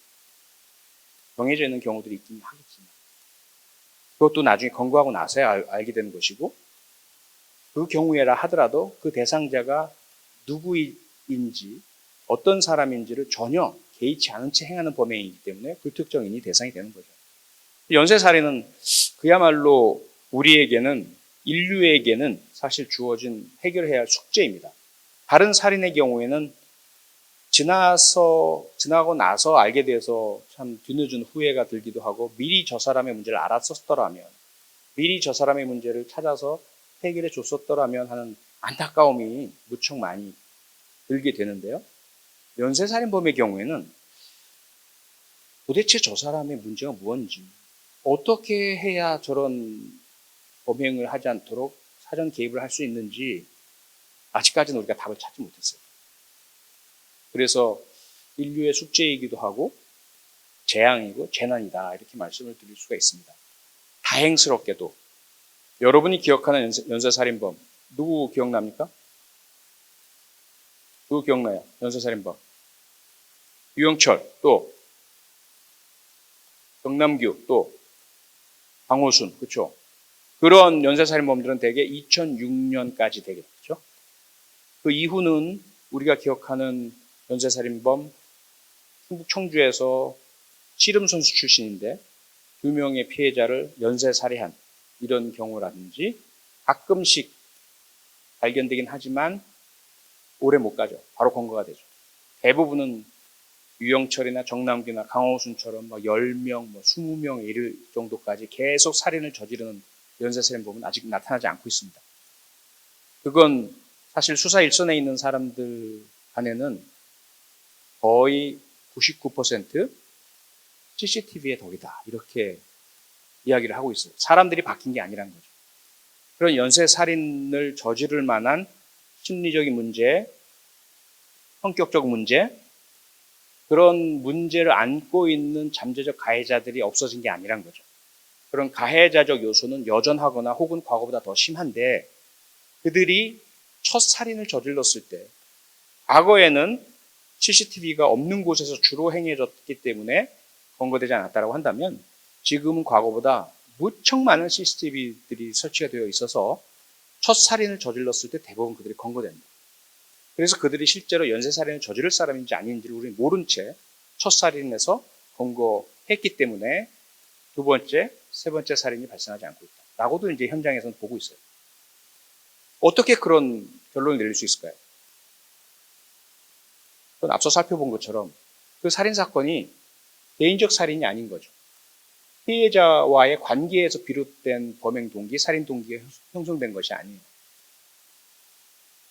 정해져 있는 경우들이 있긴 하겠지만 그것도 나중에 검거하고 나서야 알게 되는 것이고 그 경우에라 하더라도 그 대상자가 누구인지 어떤 사람인지를 전혀 개의치 않은 채 행하는 범행이기 때문에 불특정인이 대상이 되는 거죠. 연쇄살인은 그야말로 우리에게는 인류에게는 사실 주어진 해결해야 할 숙제입니다. 다른 살인의 경우에는 지나고 나서 알게 돼서 참 뒤늦은 후회가 들기도 하고 미리 저 사람의 문제를 알았었더라면 미리 저 사람의 문제를 찾아서 해결해 줬었더라면 하는 안타까움이 무척 많이 들게 되는데요. 연쇄살인범의 경우에는 도대체 저 사람의 문제가 무엇인지 어떻게 해야 저런 범행을 하지 않도록 사전 개입을 할 수 있는지 아직까지는 우리가 답을 찾지 못했어요. 그래서 인류의 숙제이기도 하고 재앙이고 재난이다 이렇게 말씀을 드릴 수가 있습니다. 다행스럽게도 여러분이 기억하는 연쇄살인범 누구 기억납니까? 누구 기억나요? 연쇄살인범 유영철, 또 정남규, 또 강호순, 그렇죠? 그런 연쇄살인범들은 대개 2006년까지 되겠죠. 그 이후는 우리가 기억하는 연쇄살인범 충북 청주에서 씨름 선수 출신인데 2명의 피해자를 연쇄살해한 이런 경우라든지 가끔씩 발견되긴 하지만 오래 못 가죠. 바로 검거가 되죠. 대부분은 유영철이나 정남규나 강호순처럼 10명, 20명 이를 정도까지 계속 살인을 저지르는 연쇄살인범은 아직 나타나지 않고 있습니다. 그건 사실 수사 일선에 있는 사람들 간에는 거의 99% CCTV의 덕이다 이렇게 이야기를 하고 있어요. 사람들이 바뀐 게 아니라는 거죠. 그런 연쇄살인을 저지를 만한 심리적인 문제, 성격적 문제, 그런 문제를 안고 있는 잠재적 가해자들이 없어진 게 아니란 거죠. 그런 가해자적 요소는 여전하거나 혹은 과거보다 더 심한데 그들이 첫 살인을 저질렀을 때 과거에는 CCTV가 없는 곳에서 주로 행해졌기 때문에 검거되지 않았다고 한다면 지금은 과거보다 무척 많은 CCTV들이 설치가 되어 있어서 첫 살인을 저질렀을 때 대부분 그들이 검거됩니다. 그래서 그들이 실제로 연쇄살인을 저지를 사람인지 아닌지를 우리는 모른 채 첫 살인에서 검거했기 때문에 두 번째, 세 번째 살인이 발생하지 않고 있다. 라고도 이제 현장에서는 보고 있어요. 어떻게 그런 결론을 내릴 수 있을까요? 그건 앞서 살펴본 것처럼 그 살인사건이 개인적 살인이 아닌 거죠. 피해자와의 관계에서 비롯된 범행 동기, 살인 동기가 형성된 것이 아니에요.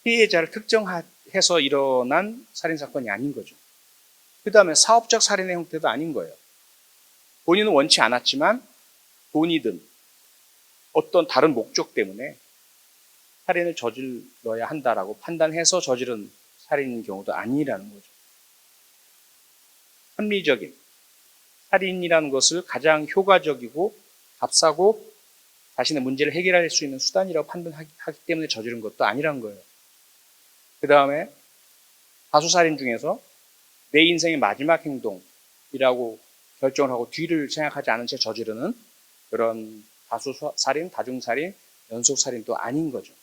피해자를 특정해서 일어난 살인사건이 아닌 거죠. 그 다음에 사업적 살인의 형태도 아닌 거예요. 본인은 원치 않았지만 돈이든 어떤 다른 목적 때문에 살인을 저질러야 한다라고 판단해서 저지른 살인인 경우도 아니라는 거죠. 합리적인 살인이라는 것을 가장 효과적이고 값싸고 자신의 문제를 해결할 수 있는 수단이라고 판단하기 때문에 저지른 것도 아니라는 거예요. 그 다음에 다수살인 중에서 내 인생의 마지막 행동이라고 결정을 하고 뒤를 생각하지 않은 채 저지르는 그런 다수살인, 다중살인, 연속살인도 아닌 거죠.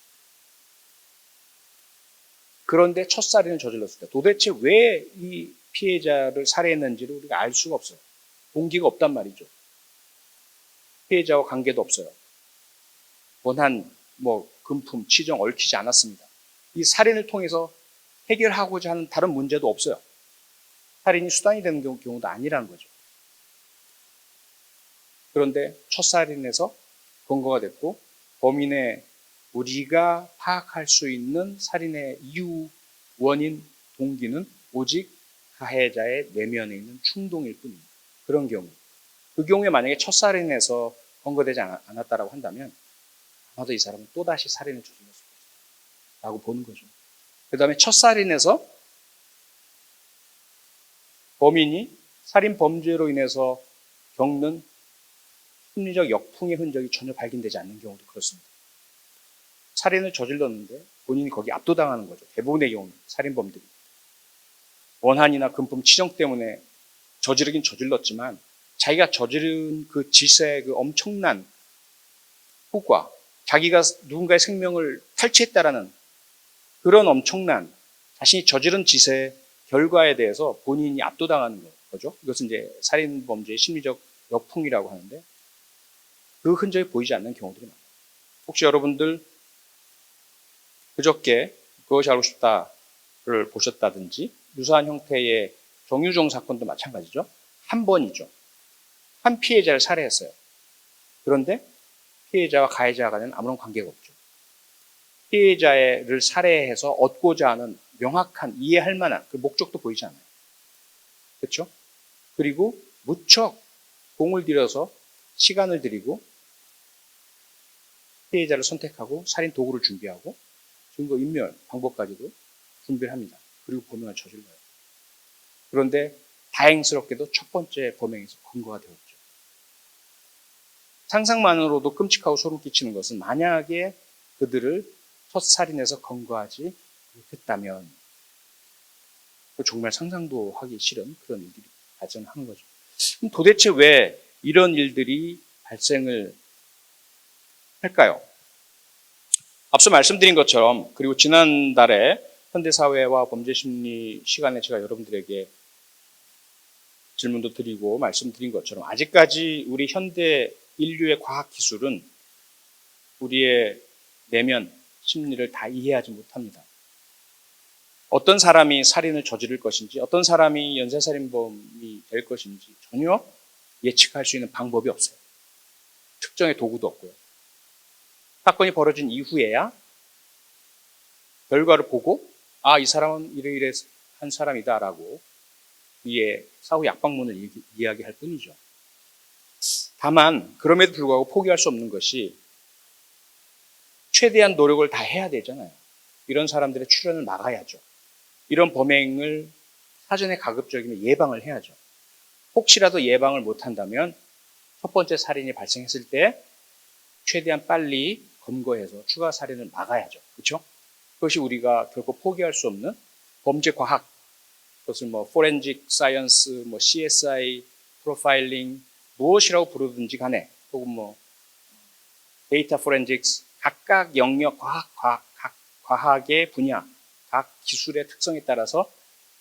그런데 첫 살인을 저질렀을 때 도대체 왜 이 피해자를 살해했는지를 우리가 알 수가 없어요. 동기가 없단 말이죠. 피해자와 관계도 없어요. 원한 금품, 치정 얽히지 않았습니다. 이 살인을 통해서 해결하고자 하는 다른 문제도 없어요. 살인이 수단이 되는 경우도 아니라는 거죠. 그런데 첫 살인에서 검거가 됐고 범인의 우리가 파악할 수 있는 살인의 이유, 원인, 동기는 오직 가해자의 내면에 있는 충동일 뿐입니다. 그런 경우. 그 경우에 만약에 첫 살인에서 검거되지 않았다고 한다면 아마도 이 사람은 또다시 살인을 저질렀을 것이다 라고 보는 거죠. 그 다음에 첫 살인에서 범인이 살인 범죄로 인해서 겪는 심리적 역풍의 흔적이 전혀 발견되지 않는 경우도 그렇습니다. 살인을 저질렀는데 본인이 거기 압도당하는 거죠. 대부분의 경우는 살인범들이. 원한이나 금품 치정 때문에 저지르긴 저질렀지만 자기가 저지른 그 짓의 그 엄청난 후과, 자기가 누군가의 생명을 탈취했다라는 그런 엄청난 자신이 저지른 짓의 결과에 대해서 본인이 압도당하는 거죠. 이것은 이제 살인범죄의 심리적 역풍이라고 하는데 그 흔적이 보이지 않는 경우들이 많아요. 혹시 여러분들 그저께 그것이 알고 싶다를 보셨다든지 유사한 형태의 정유정 사건도 마찬가지죠. 한 번이죠. 한 피해자를 살해했어요. 그런데 피해자와 가해자 간에는 아무런 관계가 없죠. 피해자를 살해해서 얻고자 하는 명확한 이해할 만한 그 목적도 보이지 않아요. 그렇죠? 그리고 무척 공을 들여서 시간을 들이고 피해자를 선택하고 살인 도구를 준비하고 증거 인멸 방법까지도 준비를 합니다. 그리고 범행을 저질러요. 그런데 다행스럽게도 첫 번째 범행에서 검거가 되었죠. 상상만으로도 끔찍하고 소름 끼치는 것은 만약에 그들을 첫 살인해서 검거하지 못했다면 정말 상상도 하기 싫은 그런 일들이 발생하는 거죠. 그럼 도대체 왜 이런 일들이 발생을 할까요? 앞서 말씀드린 것처럼, 그리고 지난달에 현대사회와 범죄심리 시간에 제가 여러분들에게 질문도 드리고 말씀드린 것처럼 아직까지 우리 현대 인류의 과학기술은 우리의 내면 심리를 다 이해하지 못합니다. 어떤 사람이 살인을 저지를 것인지, 어떤 사람이 연쇄살인범이 될 것인지 전혀 예측할 수 있는 방법이 없어요. 특정의 도구도 없고요. 사건이 벌어진 이후에야 결과를 보고 이 사람은 이래 한 사람이다라고 위에 사후 약방문을 이야기할 뿐이죠. 다만 그럼에도 불구하고 포기할 수 없는 것이 최대한 노력을 다 해야 되잖아요. 이런 사람들의 출현을 막아야죠. 이런 범행을 사전에 가급적이면 예방을 해야죠. 혹시라도 예방을 못한다면 첫 번째 살인이 발생했을 때 최대한 빨리 검거해서 추가 살인을 막아야죠. 그렇죠? 그것이 우리가 결코 포기할 수 없는 범죄 과학, 그것을 포렌식 사이언스, CSI, 프로파일링, 무엇이라고 부르든지 간에, 혹은 데이터 포렌식스, 각각 영역 과학의 분야, 각 기술의 특성에 따라서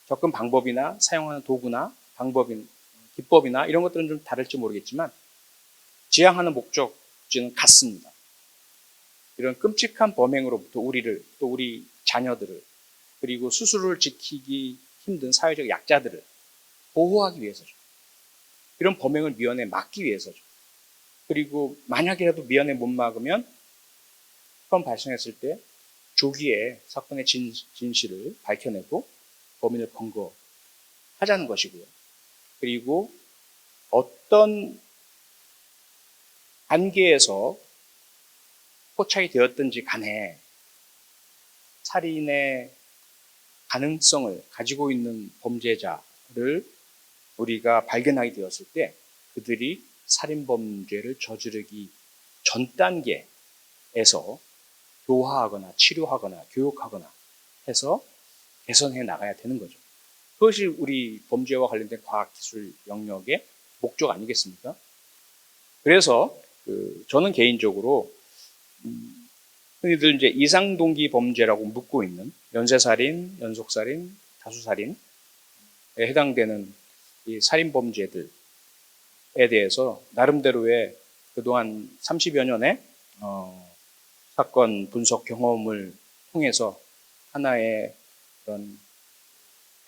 접근 방법이나 사용하는 도구나 기법이나 이런 것들은 좀 다를지 모르겠지만 지향하는 목적지는 같습니다. 이런 끔찍한 범행으로부터 우리를, 또 우리 자녀들을, 그리고 스스로를 지키기 힘든 사회적 약자들을 보호하기 위해서죠. 이런 범행을 미연에 막기 위해서죠. 그리고 만약이라도 미연에 못 막으면 사건 발생했을 때 조기에 사건의 진실을 밝혀내고 범인을 검거하자는 것이고요. 그리고 어떤 단계에서 포착이 되었든지 간에 살인의 가능성을 가지고 있는 범죄자를 우리가 발견하게 되었을 때 그들이 살인범죄를 저지르기 전 단계에서 교화하거나 치료하거나 교육하거나 해서 개선해 나가야 되는 거죠. 그것이 우리 범죄와 관련된 과학기술 영역의 목적 아니겠습니까? 그래서 저는 개인적으로 흔히들 이제 이상동기 범죄라고 묻고 있는 연쇄살인, 연속살인, 다수살인에 해당되는 이 살인범죄들에 대해서 나름대로의 그동안 30여 년의 사건 분석 경험을 통해서 하나의 그런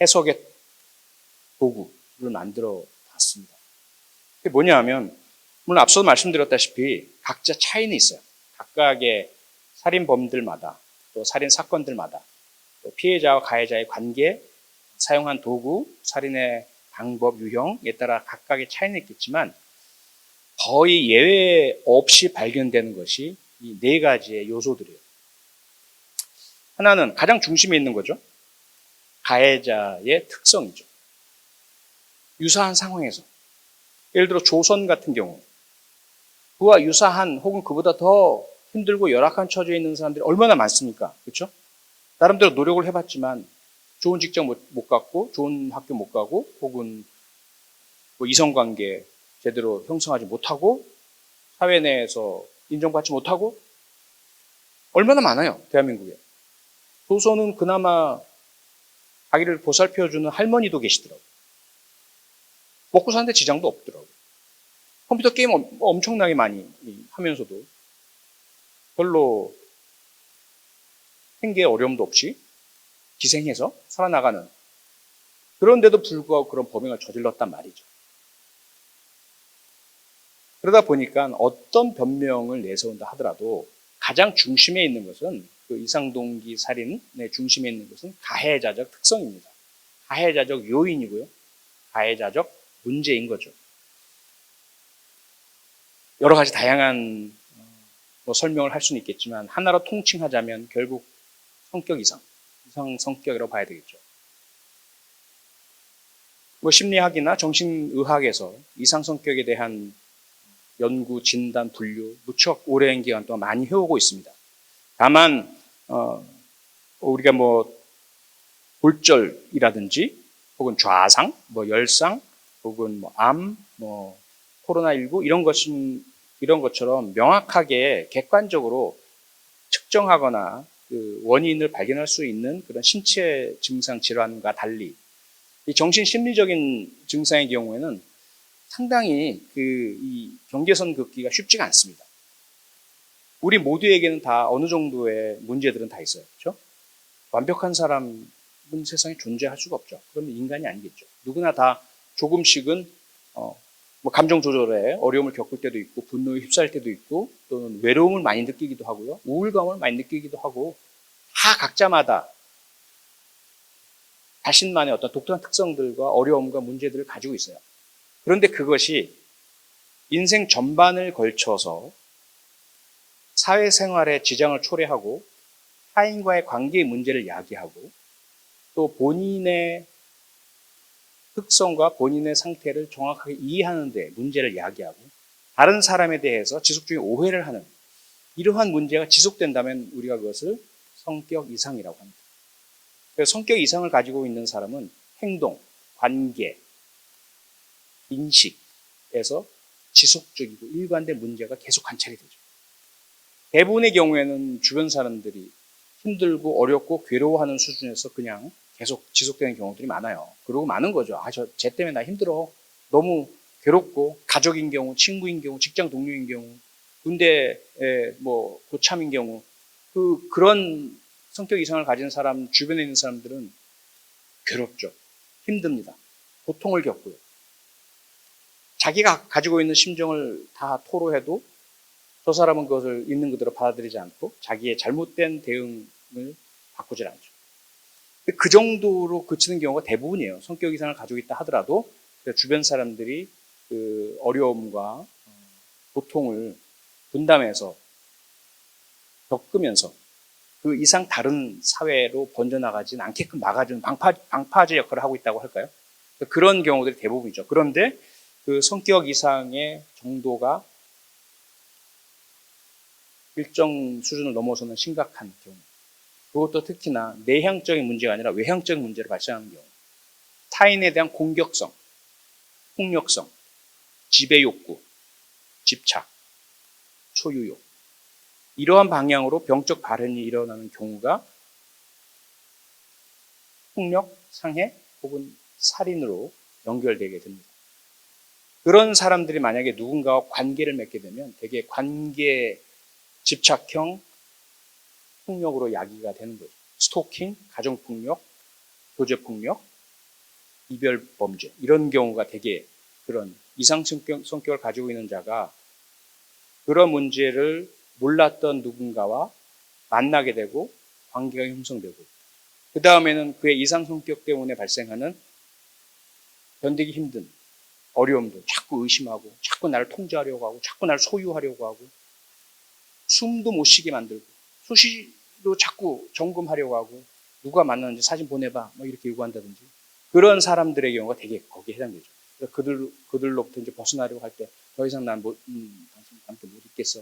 해석의 도구를 만들어 봤습니다. 그게 뭐냐 하면, 물론 앞서 말씀드렸다시피 각자 차이는 있어요. 각각의 살인범들마다, 또 살인 사건들마다, 또 피해자와 가해자의 관계, 사용한 도구, 살인의 방법, 유형에 따라 각각의 차이는 있겠지만 거의 예외 없이 발견되는 것이 이 네 가지의 요소들이에요. 하나는 가장 중심에 있는 거죠. 가해자의 특성이죠. 유사한 상황에서, 예를 들어 조선 같은 경우 그와 유사한 혹은 그보다 더 힘들고 열악한 처지에 있는 사람들이 얼마나 많습니까? 그렇죠? 나름대로 노력을 해봤지만 좋은 직장 못 갔고, 좋은 학교 못 가고, 혹은 이성관계 제대로 형성하지 못하고, 사회 내에서 인정받지 못하고, 얼마나 많아요, 대한민국에. 조선은 그나마 자기를 보살펴주는 할머니도 계시더라고요. 먹고 사는데 지장도 없더라고요. 컴퓨터 게임 엄청나게 많이 하면서도 별로 생계에 어려움도 없이 기생해서 살아나가는, 그런데도 불구하고 그런 범행을 저질렀단 말이죠. 그러다 보니까 어떤 변명을 내세운다 하더라도 가장 중심에 있는 것은, 그 이상동기 살인의 중심에 있는 것은 가해자적 특성입니다. 가해자적 요인이고요. 가해자적 문제인 거죠. 여러 가지 다양한 설명을 할 수는 있겠지만 하나로 통칭하자면 결국 성격 이상 성격이라고 봐야 되겠죠. 뭐 심리학이나 정신의학에서 이상 성격에 대한 연구, 진단, 분류 무척 오랜 기간 동안 많이 해오고 있습니다. 다만 우리가 뭐 골절이라든지 혹은 좌상, 뭐 열상, 혹은 뭐 암, 뭐 코로나19 이런 것처럼 명확하게 객관적으로 측정하거나 그 원인을 발견할 수 있는 그런 신체 증상 질환과 달리 이 정신 심리적인 증상의 경우에는 상당히 이 경계선 긋기가 쉽지가 않습니다. 우리 모두에게는 다 어느 정도의 문제들은 다 있어요. 그렇죠? 완벽한 사람은 세상에 존재할 수가 없죠. 그러면 인간이 아니겠죠. 누구나 다 조금씩은 뭐 감정 조절에 어려움을 겪을 때도 있고 분노에 휩싸일 때도 있고 또는 외로움을 많이 느끼기도 하고요. 우울감을 많이 느끼기도 하고 다 각자마다 자신만의 어떤 독특한 특성들과 어려움과 문제들을 가지고 있어요. 그런데 그것이 인생 전반을 걸쳐서 사회생활에 지장을 초래하고 타인과의 관계의 문제를 야기하고 또 본인의 특성과 본인의 상태를 정확하게 이해하는 데 문제를 야기하고 다른 사람에 대해서 지속적인 오해를 하는 이러한 문제가 지속된다면 우리가 그것을 성격 이상이라고 합니다. 그래서 성격 이상을 가지고 있는 사람은 행동, 관계, 인식에서 지속적이고 일관된 문제가 계속 관찰이 되죠. 대부분의 경우에는 주변 사람들이 힘들고 어렵고 괴로워하는 수준에서 그냥 계속 지속되는 경우들이 많아요. 그러고 많은 거죠. 쟤 때문에 나 힘들어. 너무 괴롭고 가족인 경우, 친구인 경우, 직장 동료인 경우, 군대에 뭐 고참인 경우 그런 성격 이상을 가진 사람 주변에 있는 사람들은 괴롭죠. 힘듭니다. 고통을 겪고요. 자기가 가지고 있는 심정을 다 토로해도 저 사람은 그것을 있는 그대로 받아들이지 않고 자기의 잘못된 대응을 바꾸질 않죠. 그 정도로 그치는 경우가 대부분이에요. 성격 이상을 가지고 있다 하더라도 주변 사람들이 그 어려움과 고통을 분담해서 겪으면서 그 이상 다른 사회로 번져나가지는 않게끔 막아주는 방파제 역할을 하고 있다고 할까요? 그런 경우들이 대부분이죠. 그런데 그 성격 이상의 정도가 일정 수준을 넘어서는 심각한 경우, 그것도 특히나 내향적인 문제가 아니라 외향적인 문제를 발생하는 경우, 타인에 대한 공격성, 폭력성, 지배욕구, 집착, 소유욕, 이러한 방향으로 병적 발현이 일어나는 경우가 폭력, 상해 혹은 살인으로 연결되게 됩니다. 그런 사람들이 만약에 누군가와 관계를 맺게 되면 대개 관계 집착형 폭력으로 야기가 되는 거죠. 스토킹, 가정폭력, 교제폭력, 이별범죄 이런 경우가 대개 그런 이상 성격을 가지고 있는 자가 그런 문제를 몰랐던 누군가와 만나게 되고 관계가 형성되고 그 다음에는 그의 이상 성격 때문에 발생하는 견디기 힘든 어려움도 자꾸 의심하고 자꾸 나를 통제하려고 하고 자꾸 나를 소유하려고 하고 숨도 못 쉬게 만들고 수시로 자꾸 점검하려고 하고 누가 만났는지 사진 보내봐 뭐 이렇게 요구한다든지 그런 사람들의 경우가 되게 거기에 해당되죠. 그들로부터 이제 벗어나려고 할 때 더 이상 난 당신과 함께 못 있겠어.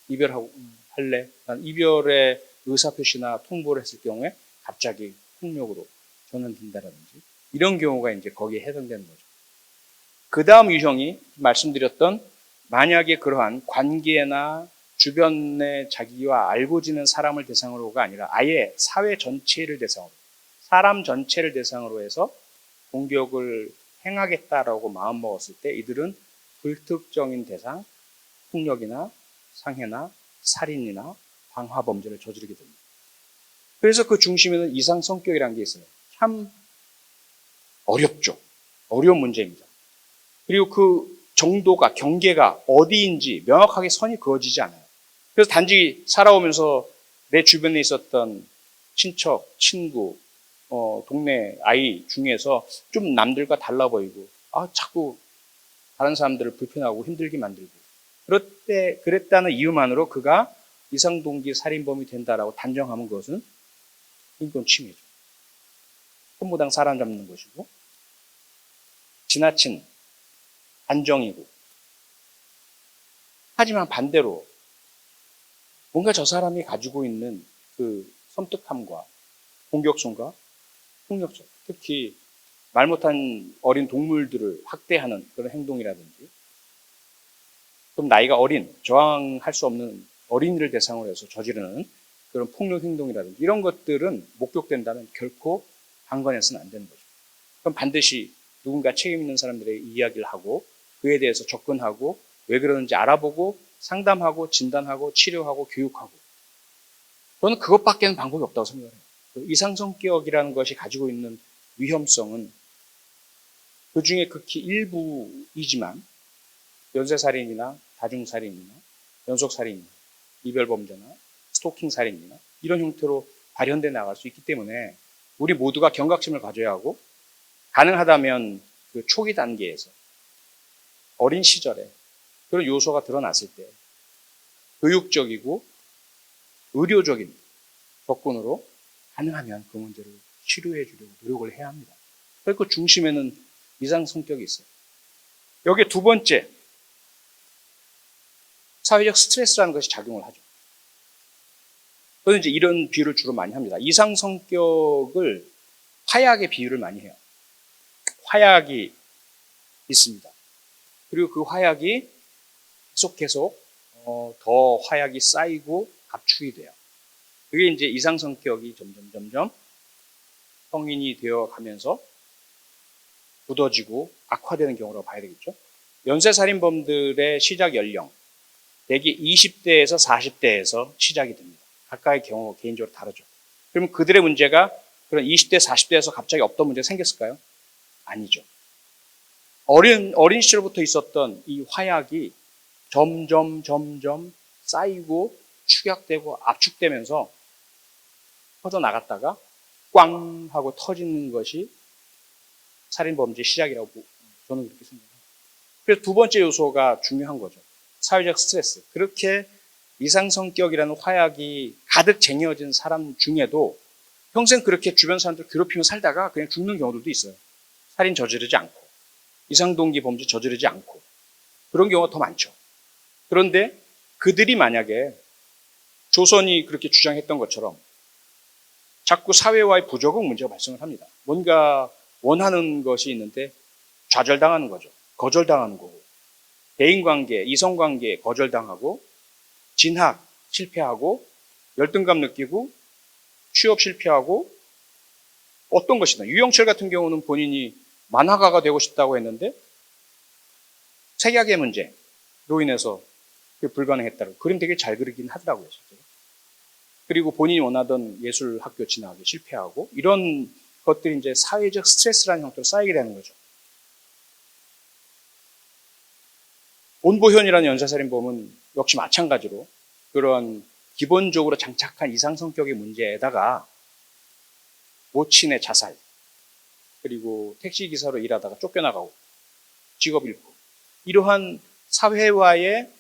이별하고 할래. 난 이별의 의사표시나 통보를 했을 경우에 갑자기 폭력으로 전환된다라든지 이런 경우가 이제 거기에 해당되는 거죠. 그 다음 유형이 말씀드렸던 만약에 그러한 관계나 주변에 자기와 알고 지낸 사람을 대상으로가 아니라 아예 사회 전체를 대상으로, 사람 전체를 대상으로 해서 공격을 행하겠다라고 마음먹었을 때 이들은 불특정인 대상, 폭력이나 상해나 살인이나 방화범죄를 저지르게 됩니다. 그래서 그 중심에는 이상 성격이라는 게 있어요. 참 어렵죠. 어려운 문제입니다. 그리고 그 정도가, 경계가 어디인지 명확하게 선이 그어지지 않아요. 그래서 단지 살아오면서 내 주변에 있었던 친척, 친구, 동네 아이 중에서 좀 남들과 달라 보이고, 자꾸 다른 사람들을 불편하고 힘들게 만들고, 그랬다는 이유만으로 그가 이상동기 살인범이 된다라고 단정하면 그것은 인권 침해죠. 혼무당 사람 잡는 것이고, 지나친 안정이고, 하지만 반대로 뭔가 저 사람이 가지고 있는 그 섬뜩함과 공격성과 폭력성, 특히 말 못한 어린 동물들을 학대하는 그런 행동이라든지, 좀 나이가 어린, 저항할 수 없는 어린이를 대상으로 해서 저지르는 그런 폭력 행동이라든지 이런 것들은 목격된다면 결코 방관해서는 안 되는 거죠. 그럼 반드시 누군가 책임 있는 사람들에게 이야기를 하고 그에 대해서 접근하고 왜 그러는지 알아보고 상담하고 진단하고 치료하고 교육하고, 저는 그것밖에는 방법이 없다고 생각해요. 이상성격이라는 것이 가지고 있는 위험성은 그 중에 극히 일부이지만 연쇄살인이나 다중살인이나 연속살인이나 이별범죄나 스토킹살인이나 이런 형태로 발현돼 나갈 수 있기 때문에 우리 모두가 경각심을 가져야 하고, 가능하다면 그 초기 단계에서 어린 시절에 그런 요소가 드러났을 때 교육적이고 의료적인 접근으로 가능하면 그 문제를 치료해 주려고 노력을 해야 합니다. 그래서 그 중심에는 이상 성격이 있어요. 여기 두 번째, 사회적 스트레스라는 것이 작용을 하죠. 저는 이제 이런 비유를 주로 많이 합니다. 이상 성격을 화약의 비유를 많이 해요. 화약이 있습니다. 그리고 그 화약이 계속 더 화약이 쌓이고 압축이 돼요. 그게 이제 이상 성격이 점점 성인이 되어 가면서 굳어지고 악화되는 경우라고 봐야 되겠죠. 연쇄살인범들의 시작 연령, 대개 20대에서 40대에서 시작이 됩니다. 각각의 경우 개인적으로 다르죠. 그러면 그들의 문제가 그런 20대, 40대에서 갑자기 없던 문제가 생겼을까요? 아니죠. 어린 시절부터 있었던 이 화약이 점점 쌓이고 축약되고 압축되면서 퍼져나갔다가 꽝 하고 터지는 것이 살인범죄의 시작이라고 저는 그렇게 생각합니다. 그래서 두 번째 요소가 중요한 거죠. 사회적 스트레스. 그렇게 이상성격이라는 화약이 가득 쟁여진 사람 중에도 평생 그렇게 주변 사람들 괴롭히며 살다가 그냥 죽는 경우들도 있어요. 살인 저지르지 않고, 이상동기 범죄 저지르지 않고, 그런 경우가 더 많죠. 그런데 그들이 만약에 조선이 그렇게 주장했던 것처럼 자꾸 사회와의 부적응 문제가 발생을 합니다. 뭔가 원하는 것이 있는데 좌절당하는 거죠. 거절당하는 거고, 대인관계, 이성관계 거절당하고, 진학 실패하고, 열등감 느끼고, 취업 실패하고, 어떤 것이다. 유영철 같은 경우는 본인이 만화가가 되고 싶다고 했는데 색약의 문제로 인해서 불가능했다고. 그림 되게 잘 그리긴 하더라고요, 실제로. 그리고 본인이 원하던 예술학교 진학에 실패하고, 이런 것들이 이제 사회적 스트레스라는 형태로 쌓이게 되는 거죠. 온보현이라는 연쇄살인범은 역시 마찬가지로 그런 기본적으로 장착한 이상 성격의 문제에다가 모친의 자살, 그리고 택시기사로 일하다가 쫓겨나가고 직업 잃고, 이러한 사회와의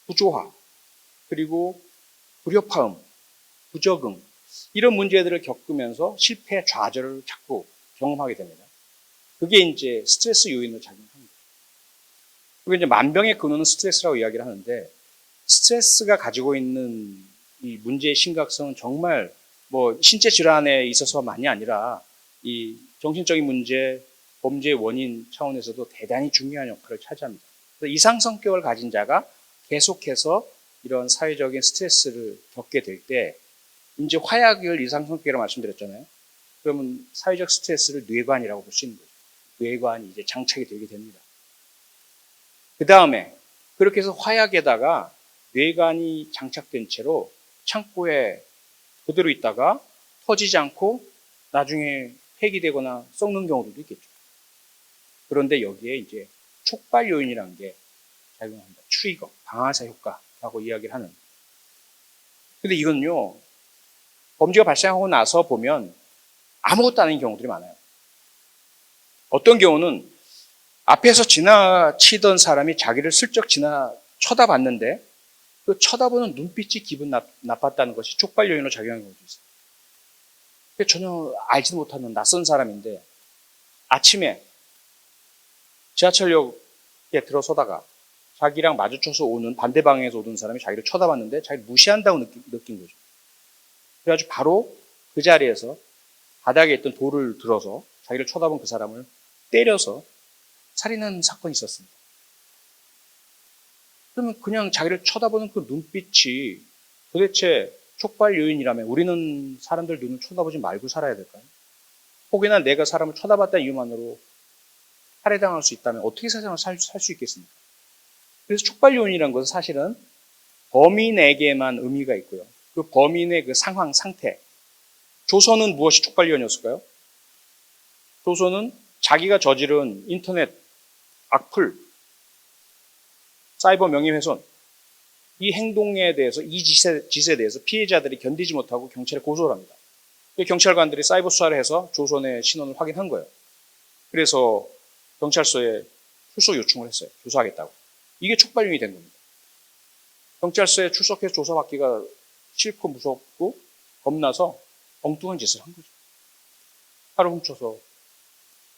부조화, 그리고 불협화음, 부적응, 이런 문제들을 겪으면서 실패, 좌절을 자꾸 경험하게 됩니다. 그게 이제 스트레스 요인으로 작용합니다. 그리고 이제 만병의 근원은 스트레스라고 이야기를 하는데, 스트레스가 가지고 있는 이 문제의 심각성은 정말 뭐 신체 질환에 있어서만이 아니라 이 정신적인 문제, 범죄의 원인 차원에서도 대단히 중요한 역할을 차지합니다. 그래서 이상 성격을 가진 자가 계속해서 이런 사회적인 스트레스를 겪게 될 때, 이제 화약을 이상 성격이라고 말씀드렸잖아요. 그러면 사회적 스트레스를 뇌관이라고 볼 수 있는 거죠. 뇌관이 이제 장착이 되게 됩니다. 그 다음에 그렇게 해서 화약에다가 뇌관이 장착된 채로 창고에 그대로 있다가 터지지 않고 나중에 폐기되거나 썩는 경우도 있겠죠. 그런데 여기에 이제 촉발 요인이라는 게 작용합니다. 트리거, 방아쇠 효과라고 이야기를 하는. 근데 이건요, 범죄가 발생하고 나서 보면 아무것도 아닌 경우들이 많아요. 어떤 경우는 앞에서 지나치던 사람이 자기를 슬쩍 쳐다봤는데 그 쳐다보는 눈빛이 기분 나빴다는 것이 촉발 요인으로 작용하는 경우도 있어요. 전혀 알지도 못하는 낯선 사람인데 아침에 지하철역에 들어서다가 자기랑 마주쳐서 오는 반대 방향에서 오던 사람이 자기를 쳐다봤는데 자기를 무시한다고 느낀 거죠. 그래가지고 바로 그 자리에서 바닥에 있던 돌을 들어서 자기를 쳐다본 그 사람을 때려서 살인한 사건이 있었습니다. 그러면 그냥 자기를 쳐다보는 그 눈빛이 도대체 촉발 요인이라면 우리는 사람들 눈을 쳐다보지 말고 살아야 될까요? 혹여나 내가 사람을 쳐다봤다는 이유만으로 살해당할 수 있다면 어떻게 세상을 살 수 있겠습니까? 그래서 촉발 요인이라는 것은 사실은 범인에게만 의미가 있고요. 그 범인의 그 상황, 상태. 조선은 무엇이 촉발 요인이었을까요? 조선은 자기가 저지른 인터넷 악플, 사이버 명예훼손, 이 행동에 대해서, 이 짓에 대해서 피해자들이 견디지 못하고 경찰에 고소를 합니다. 경찰관들이 사이버 수사를 해서 조선의 신원을 확인한 거예요. 그래서 경찰서에 출석 요청을 했어요. 조사하겠다고. 이게 촉발용이 된 겁니다. 경찰서에 출석해서 조사받기가 싫고 무섭고 겁나서 엉뚱한 짓을 한 거죠. 차를 훔쳐서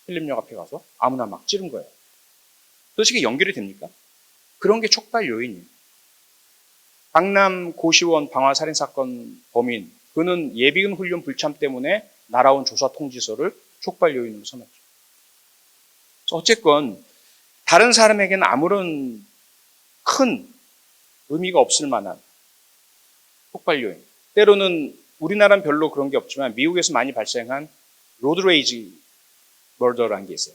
신림역 앞에 가서 아무나 막 찌른 거예요. 도대체 이게 연결이 됩니까? 그런 게 촉발 요인이에요. 강남 고시원 방화살인사건 범인, 그는 예비군 훈련 불참 때문에 날아온 조사 통지서를 촉발 요인으로 삼았죠. 어쨌건 다른 사람에게는 아무런 큰 의미가 없을 만한 촉발 요인. 때로는 우리나라는 별로 그런 게 없지만 미국에서 많이 발생한 로드레이지 머더라는 게 있어요.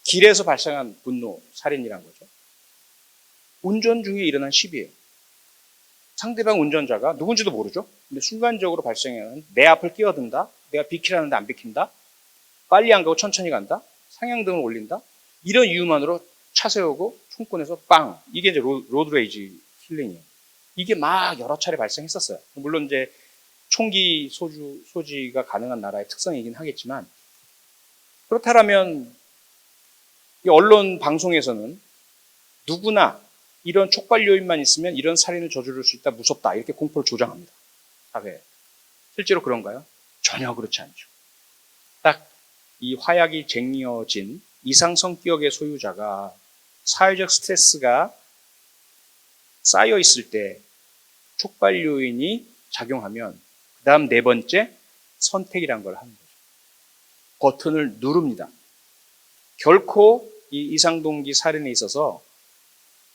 길에서 발생한 분노, 살인이란 거죠. 운전 중에 일어난 시비예요. 상대방 운전자가 누군지도 모르죠. 근데 순간적으로 발생하는 내 앞을 끼어든다. 내가 비키라는데 안 비킨다. 빨리 안 가고 천천히 간다. 상향등을 올린다. 이런 이유만으로 차 세우고 총 꺼내서 빵. 이게 이제 로드레이지 킬링이에요. 이게 막 여러 차례 발생했었어요. 물론 이제 총기 소지가 가능한 나라의 특성이긴 하겠지만 그렇다면 이 언론 방송에서는 누구나 이런 촉발 요인만 있으면 이런 살인을 저지를 수 있다, 무섭다 이렇게 공포를 조장합니다. 사회에. 실제로 그런가요? 전혀 그렇지 않죠. 딱 이 화약이 쟁여진 이상 성격의 소유자가 사회적 스트레스가 쌓여 있을 때 촉발 요인이 작용하면 그 다음 네 번째 선택이란 걸 하는 거죠. 버튼을 누릅니다. 결코 이 이상동기 살인에 있어서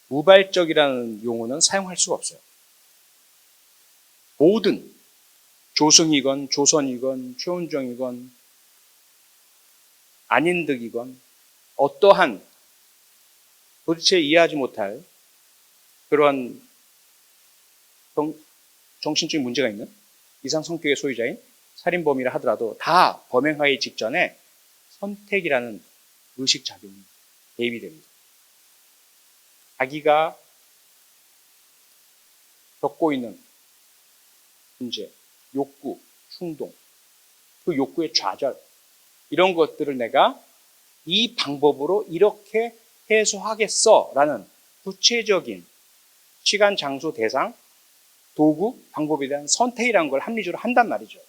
우발적이라는 용어는 사용할 수가 없어요. 모든 조승이건 조선이건 최훈정이건 안인득이건 어떠한 도대체 이해하지 못할 그러한 정신적인 문제가 있는 이상 성격의 소유자인 살인범이라 하더라도 다 범행하기 직전에 선택이라는 의식작용이 개입이 됩니다. 자기가 겪고 있는 문제, 욕구, 충동, 그 욕구의 좌절, 이런 것들을 내가 이 방법으로 이렇게 해소하겠어라는 구체적인 시간, 장소, 대상, 도구, 방법에 대한 선택이라는 걸 합리적으로 한단 말이죠.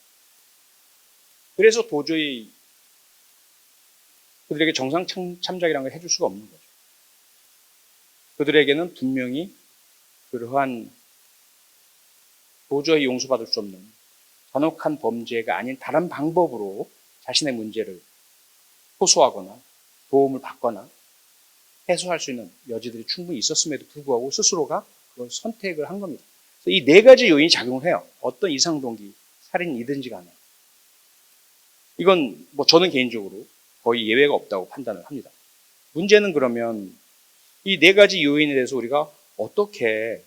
그래서 도저히 그들에게 정상 참작이라는 걸 해줄 수가 없는 거죠. 그들에게는 분명히 그러한 도저히 용서받을 수 없는 잔혹한 범죄가 아닌 다른 방법으로 자신의 문제를 호소하거나 도움을 받거나 해소할 수 있는 여지들이 충분히 있었음에도 불구하고 스스로가 그걸 선택을 한 겁니다. 이 네 가지 요인이 작용을 해요. 어떤 이상동기, 살인이든지 간에. 이건 뭐 저는 개인적으로 거의 예외가 없다고 판단을 합니다. 문제는 그러면 이 네 가지 요인에 대해서 우리가 어떻게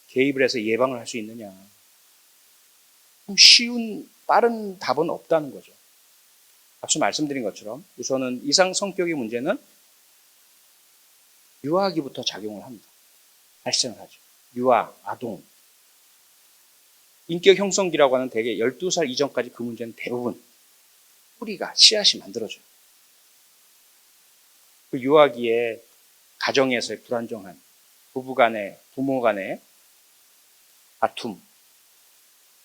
개입을 해서 예방을 할 수 있느냐. 쉬운 빠른 답은 없다는 거죠. 앞서 말씀드린 것처럼 우선은 이상 성격의 문제는 유아기부터 작용을 합니다. 발생을 하죠. 유아, 아동. 인격 형성기라고 하는 대개 12살 이전까지 그 문제는 대부분 뿌리가, 씨앗이 만들어져요. 그 유아기에 가정에서의 불안정한 부부 간의, 부모 간의 다툼,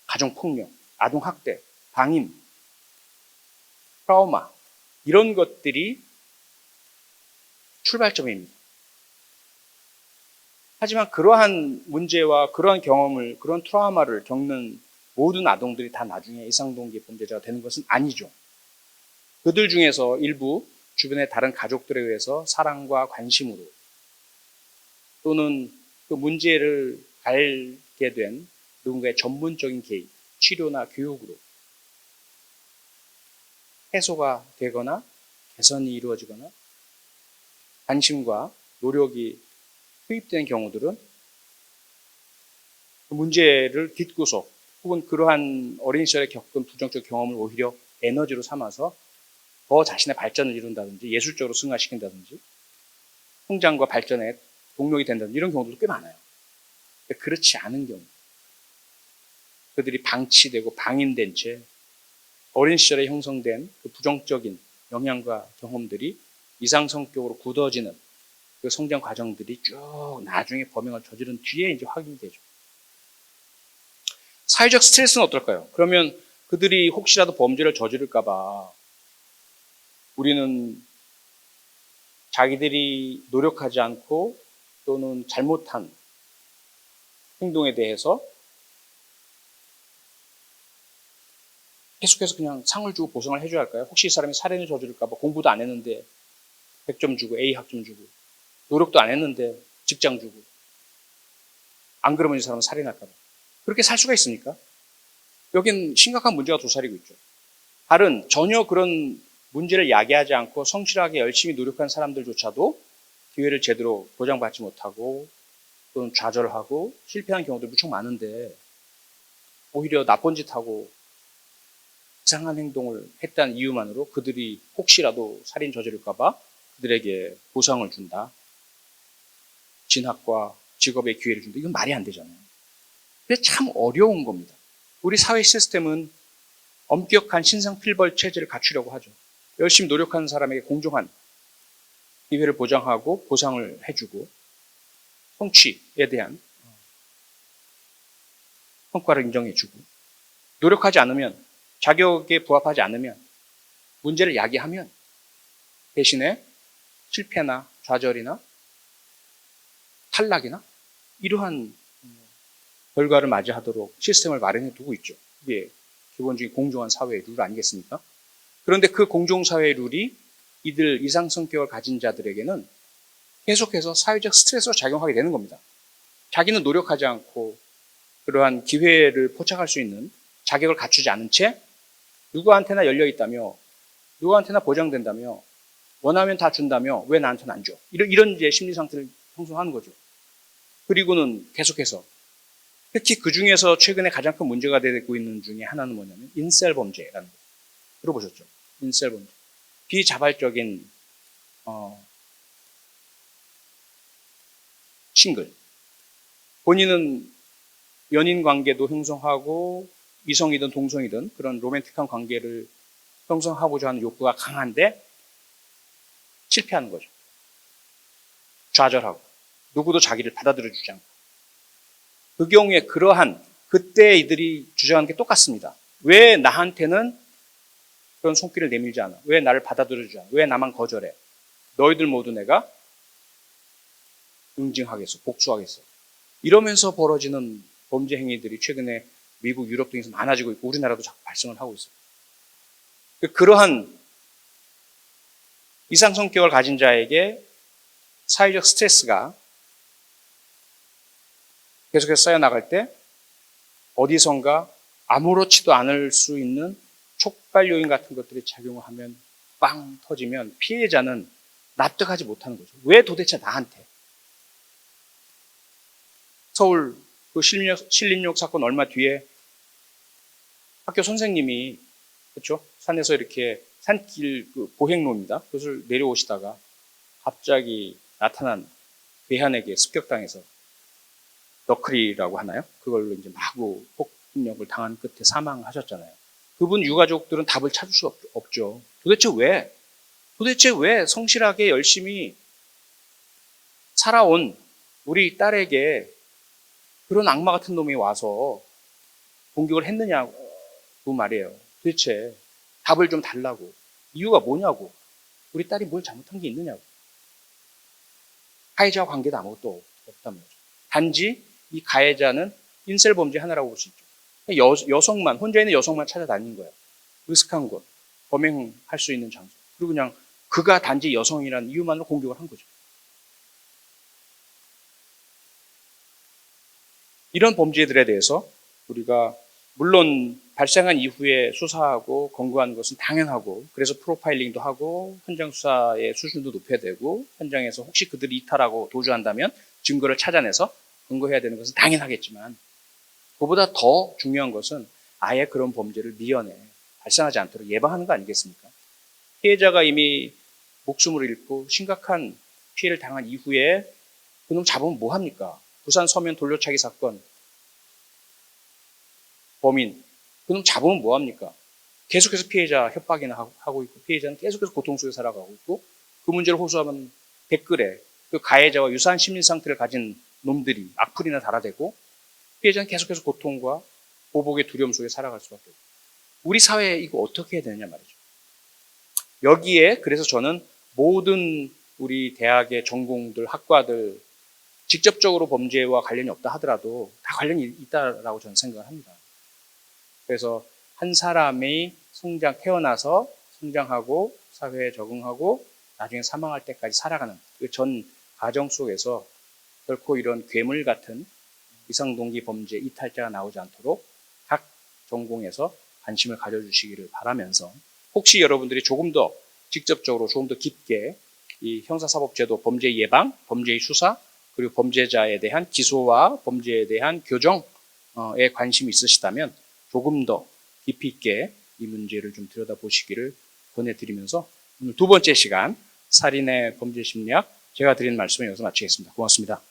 가정폭력, 아동학대, 방임, 트라우마, 이런 것들이 출발점입니다. 하지만 그러한 문제와 그러한 경험을, 그런 트라우마를 겪는 모든 아동들이 다 나중에 이상동기 범죄자가 되는 것은 아니죠. 그들 중에서 일부 주변의 다른 가족들에 의해서 사랑과 관심으로 또는 그 문제를 알게 된 누군가의 전문적인 개입, 치료나 교육으로 해소가 되거나 개선이 이루어지거나 관심과 노력이 투입된 경우들은 그 문제를 딛고서 혹은 그러한 어린 시절에 겪은 부정적 경험을 오히려 에너지로 삼아서 더 자신의 발전을 이룬다든지 예술적으로 승화시킨다든지 성장과 발전에 동력이 된다든지 이런 경우도 꽤 많아요. 그렇지 않은 경우 그들이 방치되고 방임된 채 어린 시절에 형성된 그 부정적인 영향과 경험들이 이상 성격으로 굳어지는 그 성장 과정들이 쭉 나중에 범행을 저지른 뒤에 이제 확인이 되죠. 사회적 스트레스는 어떨까요? 그러면 그들이 혹시라도 범죄를 저지를까봐 우리는 자기들이 노력하지 않고 또는 잘못한 행동에 대해서 계속해서 그냥 상을 주고 보상을 해줘야 할까요? 혹시 이 사람이 살인을 저지를까봐 공부도 안 했는데 100점 주고 A 학점 주고 노력도 안 했는데 직장 주고 안 그러면 이 사람은 살인할까봐 그렇게 살 수가 있습니까? 여긴 심각한 문제가 도사리고 있죠. 다른 전혀 그런 문제를 야기하지 않고 성실하게 열심히 노력한 사람들조차도 기회를 제대로 보장받지 못하고 또는 좌절하고 실패한 경우도 무척 많은데 오히려 나쁜 짓하고 이상한 행동을 했다는 이유만으로 그들이 혹시라도 살인 저지를까봐 그들에게 보상을 준다. 진학과 직업의 기회를 준다. 이건 말이 안 되잖아요. 근데 참 어려운 겁니다. 우리 사회 시스템은 엄격한 신상필벌 체제를 갖추려고 하죠. 열심히 노력하는 사람에게 공정한 기회를 보장하고 보상을 해주고 성취에 대한 성과를 인정해주고 노력하지 않으면 자격에 부합하지 않으면 문제를 야기하면 대신에 실패나 좌절이나 탈락이나 이러한 결과를 맞이하도록 시스템을 마련해 두고 있죠. 이게 기본적인 공정한 사회의 룰 아니겠습니까? 그런데 그 공정사회의 룰이 이들 이상 성격을 가진 자들에게는 계속해서 사회적 스트레스로 작용하게 되는 겁니다. 자기는 노력하지 않고 그러한 기회를 포착할 수 있는 자격을 갖추지 않은 채 누구한테나 열려 있다며 누구한테나 보장된다며 원하면 다 준다며 왜 나한테는 안 줘? 이런 이제 심리 상태를 형성하는 거죠. 그리고는 계속해서 특히 그 중에서 최근에 가장 큰 문제가 되고 있는 중에 하나는 뭐냐면 인셀 범죄라는 거. 들어보셨죠? 인셀 범죄. 비자발적인 싱글. 본인은 연인 관계도 형성하고 이성이든 동성이든 그런 로맨틱한 관계를 형성하고자 하는 욕구가 강한데 실패하는 거죠. 좌절하고 누구도 자기를 받아들여 주지 않고 그 경우에 그때 이들이 주장하는 게 똑같습니다. 왜 나한테는 그런 손길을 내밀지 않아? 왜 나를 받아들여 주지 않아? 왜 나만 거절해? 너희들 모두 내가 응징하겠어, 복수하겠어. 이러면서 벌어지는 범죄 행위들이 최근에 미국, 유럽 등에서 많아지고 있고 우리나라도 자꾸 발생을 하고 있어요. 그러한 이상 성격을 가진 자에게 사회적 스트레스가 계속해서 쌓여나갈 때 어디선가 아무렇지도 않을 수 있는 촉발 요인 같은 것들이 작용을 하면 빵 터지면 피해자는 납득하지 못하는 거죠. 왜 도대체 나한테? 서울 그 신림역 사건 얼마 뒤에 학교 선생님이 그렇죠? 산에서 이렇게 산길 그 보행로입니다. 그것을 내려오시다가 갑자기 나타난 괴한에게 습격당해서 너클이라고 하나요? 그걸로 이제 마구 폭력을 당한 끝에 사망하셨잖아요. 그분 유가족들은 답을 찾을 수가 없죠. 도대체 왜 성실하게 열심히 살아온 우리 딸에게 그런 악마 같은 놈이 와서 공격을 했느냐고 말이에요. 도대체 답을 좀 달라고. 이유가 뭐냐고. 우리 딸이 뭘 잘못한 게 있느냐고. 가해자와 관계도 아무것도 없단 말이죠. 단지 이 가해자는 인셀 범죄 하나라고 볼 수 있죠. 여성만, 혼자 있는 여성만 찾아다닌 거예요. 으슥한 곳, 범행할 수 있는 장소. 그리고 그냥 그가 단지 여성이라는 이유만으로 공격을 한 거죠. 이런 범죄들에 대해서 우리가 물론 발생한 이후에 수사하고 검거하는 것은 당연하고, 그래서 프로파일링도 하고 현장 수사의 수준도 높여야 되고, 현장에서 혹시 그들이 이탈하고 도주한다면 증거를 찾아내서 검거해야 되는 것은 당연하겠지만, 그보다 더 중요한 것은 아예 그런 범죄를 미연에 발생하지 않도록 예방하는 거 아니겠습니까? 피해자가 이미 목숨을 잃고 심각한 피해를 당한 이후에 그놈 잡으면 뭐 합니까? 부산 서면 돌려차기 사건 범인 그놈 잡으면 뭐 합니까? 계속해서 피해자 협박이나 하고 있고, 피해자는 계속해서 고통 속에 살아가고 있고, 그 문제를 호소하면 댓글에 그 가해자와 유사한 심리 상태를 가진 놈들이 악플이나 달아대고, 피해자는 계속해서 고통과 보복의 두려움 속에 살아갈 수밖에 없고, 우리 사회에 이거 어떻게 해야 되느냐 말이죠. 여기에 그래서 저는 모든 우리 대학의 전공들, 학과들 직접적으로 범죄와 관련이 없다 하더라도 다 관련이 있다라고 저는 생각을 합니다. 그래서 한 사람이 태어나서 성장하고 사회에 적응하고 나중에 사망할 때까지 살아가는 그 전 과정 속에서 결코 이런 괴물 같은 이상동기 범죄 이탈자가 나오지 않도록 각 전공에서 관심을 가져주시기를 바라면서, 혹시 여러분들이 조금 더 직접적으로 조금 더 깊게 이 형사사법제도 범죄 예방, 범죄의 수사, 그리고 범죄자에 대한 기소와 범죄에 대한 교정에 관심이 있으시다면 조금 더 깊이 있게 이 문제를 좀 들여다보시기를 권해드리면서, 오늘 두 번째 시간 살인의 범죄 심리학 제가 드린 말씀을 여기서 마치겠습니다. 고맙습니다.